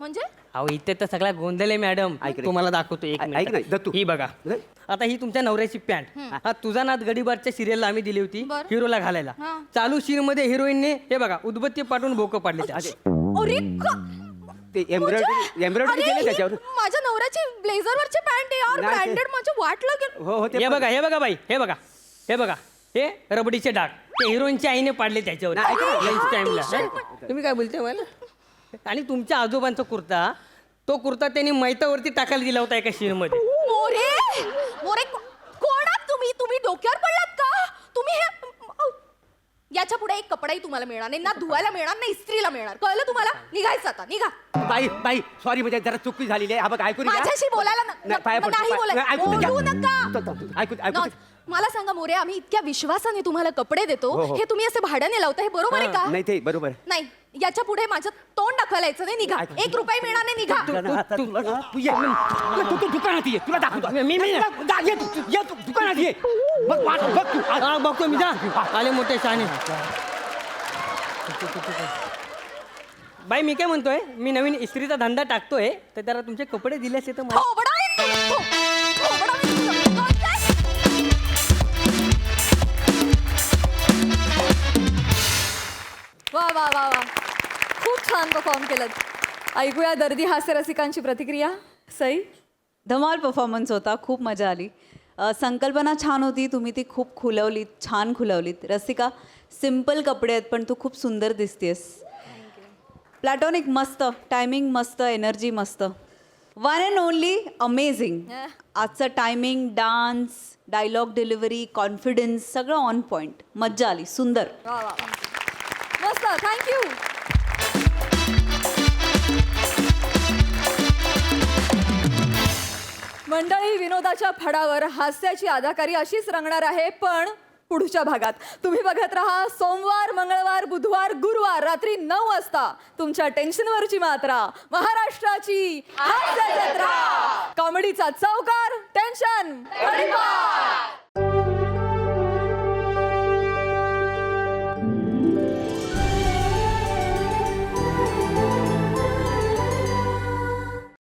म्हणजे अहो इथे तर सगळा गोंधळ आहे मॅडम ऐक रे. तुम्हाला दाखवतो एक ऐक मिनिट. नाही, दत्तू. ही बघा नाही. आता ही तुमच्या नवऱ्याची पॅन्ट हा तुझा नाद गडीबारच्या सिरियलला आम्ही दिली होती बरं. हिरोला घालायला हा. चालू सीन मध्ये हिरोईनने हे बघा उदबत्ती पाठवून बोकं पाडले त्यात. अरे ते एम्ब्रॉयडरी केले त्याच्यावर माझ्या नवऱ्याची ब्लेझरवरची पॅन्ट आहे यार नाही ते- ब्रँडेड माझी वाट लागेल हो हो ते हे बघा हे बघा बाई हे बघा हे बघा हे रबडीचे डाग ते हिरोईनच्या आईने पाडले त्याच्यावर नाही, ऐक ना, लंच हा, टाइमला t-shirt तुम्ही काय बोलते मला आणि तुमच्या आजोबांचा कुर्ता तो कुर्ता त्यांनी मैतावरती टाकायला दिला होता एका सीन मध्ये मोरे मोरे कोण आहात तुम्ही तुम्ही डोक्यावर पडलात का तुम्ही हे याच्या पुढे एक कपडाही तुम्हाला मिळणार नाही ना धुवायला मिळणार ना इस्त्रीला मिळणार कळलं तुम्हाला निघायचं आता निघा बाई बाई सॉरी म्हणजे जरा चुकी झालेली आहे हा बघ ऐकून घ्या. माझ्याशी बोलायला नाही, पाया पडतो, नाही पाया- बोलायला नाही, ऐकून घ्या. बोलू नका ऐकून ऐकून नॉन- मला सांगा मोरे आम्ही इतक्या विश्वासाने तुम्हाला कपडे देतो हो, हो. हे तुम्ही असे भाड्याने लावता हे बरोबर आहे का नाही ते बरोबर नाही याच्या पुढे माझं तोंड दाखवायला यायचं नाही निघा ऐक. 1 रुपया मिळणार नाही निघा तुला ना आता तुला ना तू ये तू दुकानात ये तुला दाखवतो ये तू दुकानात ये मग वाट बघ तू हा बघतो मी जा आले मोठे शहाणे बाई मी काय म्हणतोय, मी नवीन इस्त्रीचा धंदा टाकतोय, तर त्याला तुमचे कपडे दिले असते तर मला- थोबडा आहे तू, थोबडा आहे तू. वा वा वा वा, खूप छान परफॉर्म केलं. ऐकूया दर्दी हास्य रसिकांची प्रतिक्रिया. सई. धमाल परफॉर्मन्स होता, खूप मजा आली. संकल्पना छान होती, तुम्ही ती खूप खुलवलीत, छान खुलवलीत. रसिका, सिम्पल कपडे आहेत पण तू खूप सुंदर दिसतेस. प्लॅटॉनिक मस्त, टायमिंग मस्त, एनर्जी मस्त. One and only amazing. आजचं timing, dance, dialogue delivery, confidence सगळं ऑन पॉईंट. मज्जा आली, सुंदर. वा वा वा. मस्त, थँक्यू. मंडळी, विनोदाच्या फडावर हास्याची अदाकारी अशीच रंगणार आहे, पण पुढच्या भागात. तुम्ही बघत राहा सोमवार, मंगळवार, बुधवार, गुरुवार रात्री 9 वाजता तुमच्या टेन्शनवरची मात्रा, महाराष्ट्राची हास्य जत्रा. कॉमेडीचा चौकार, टेन्शन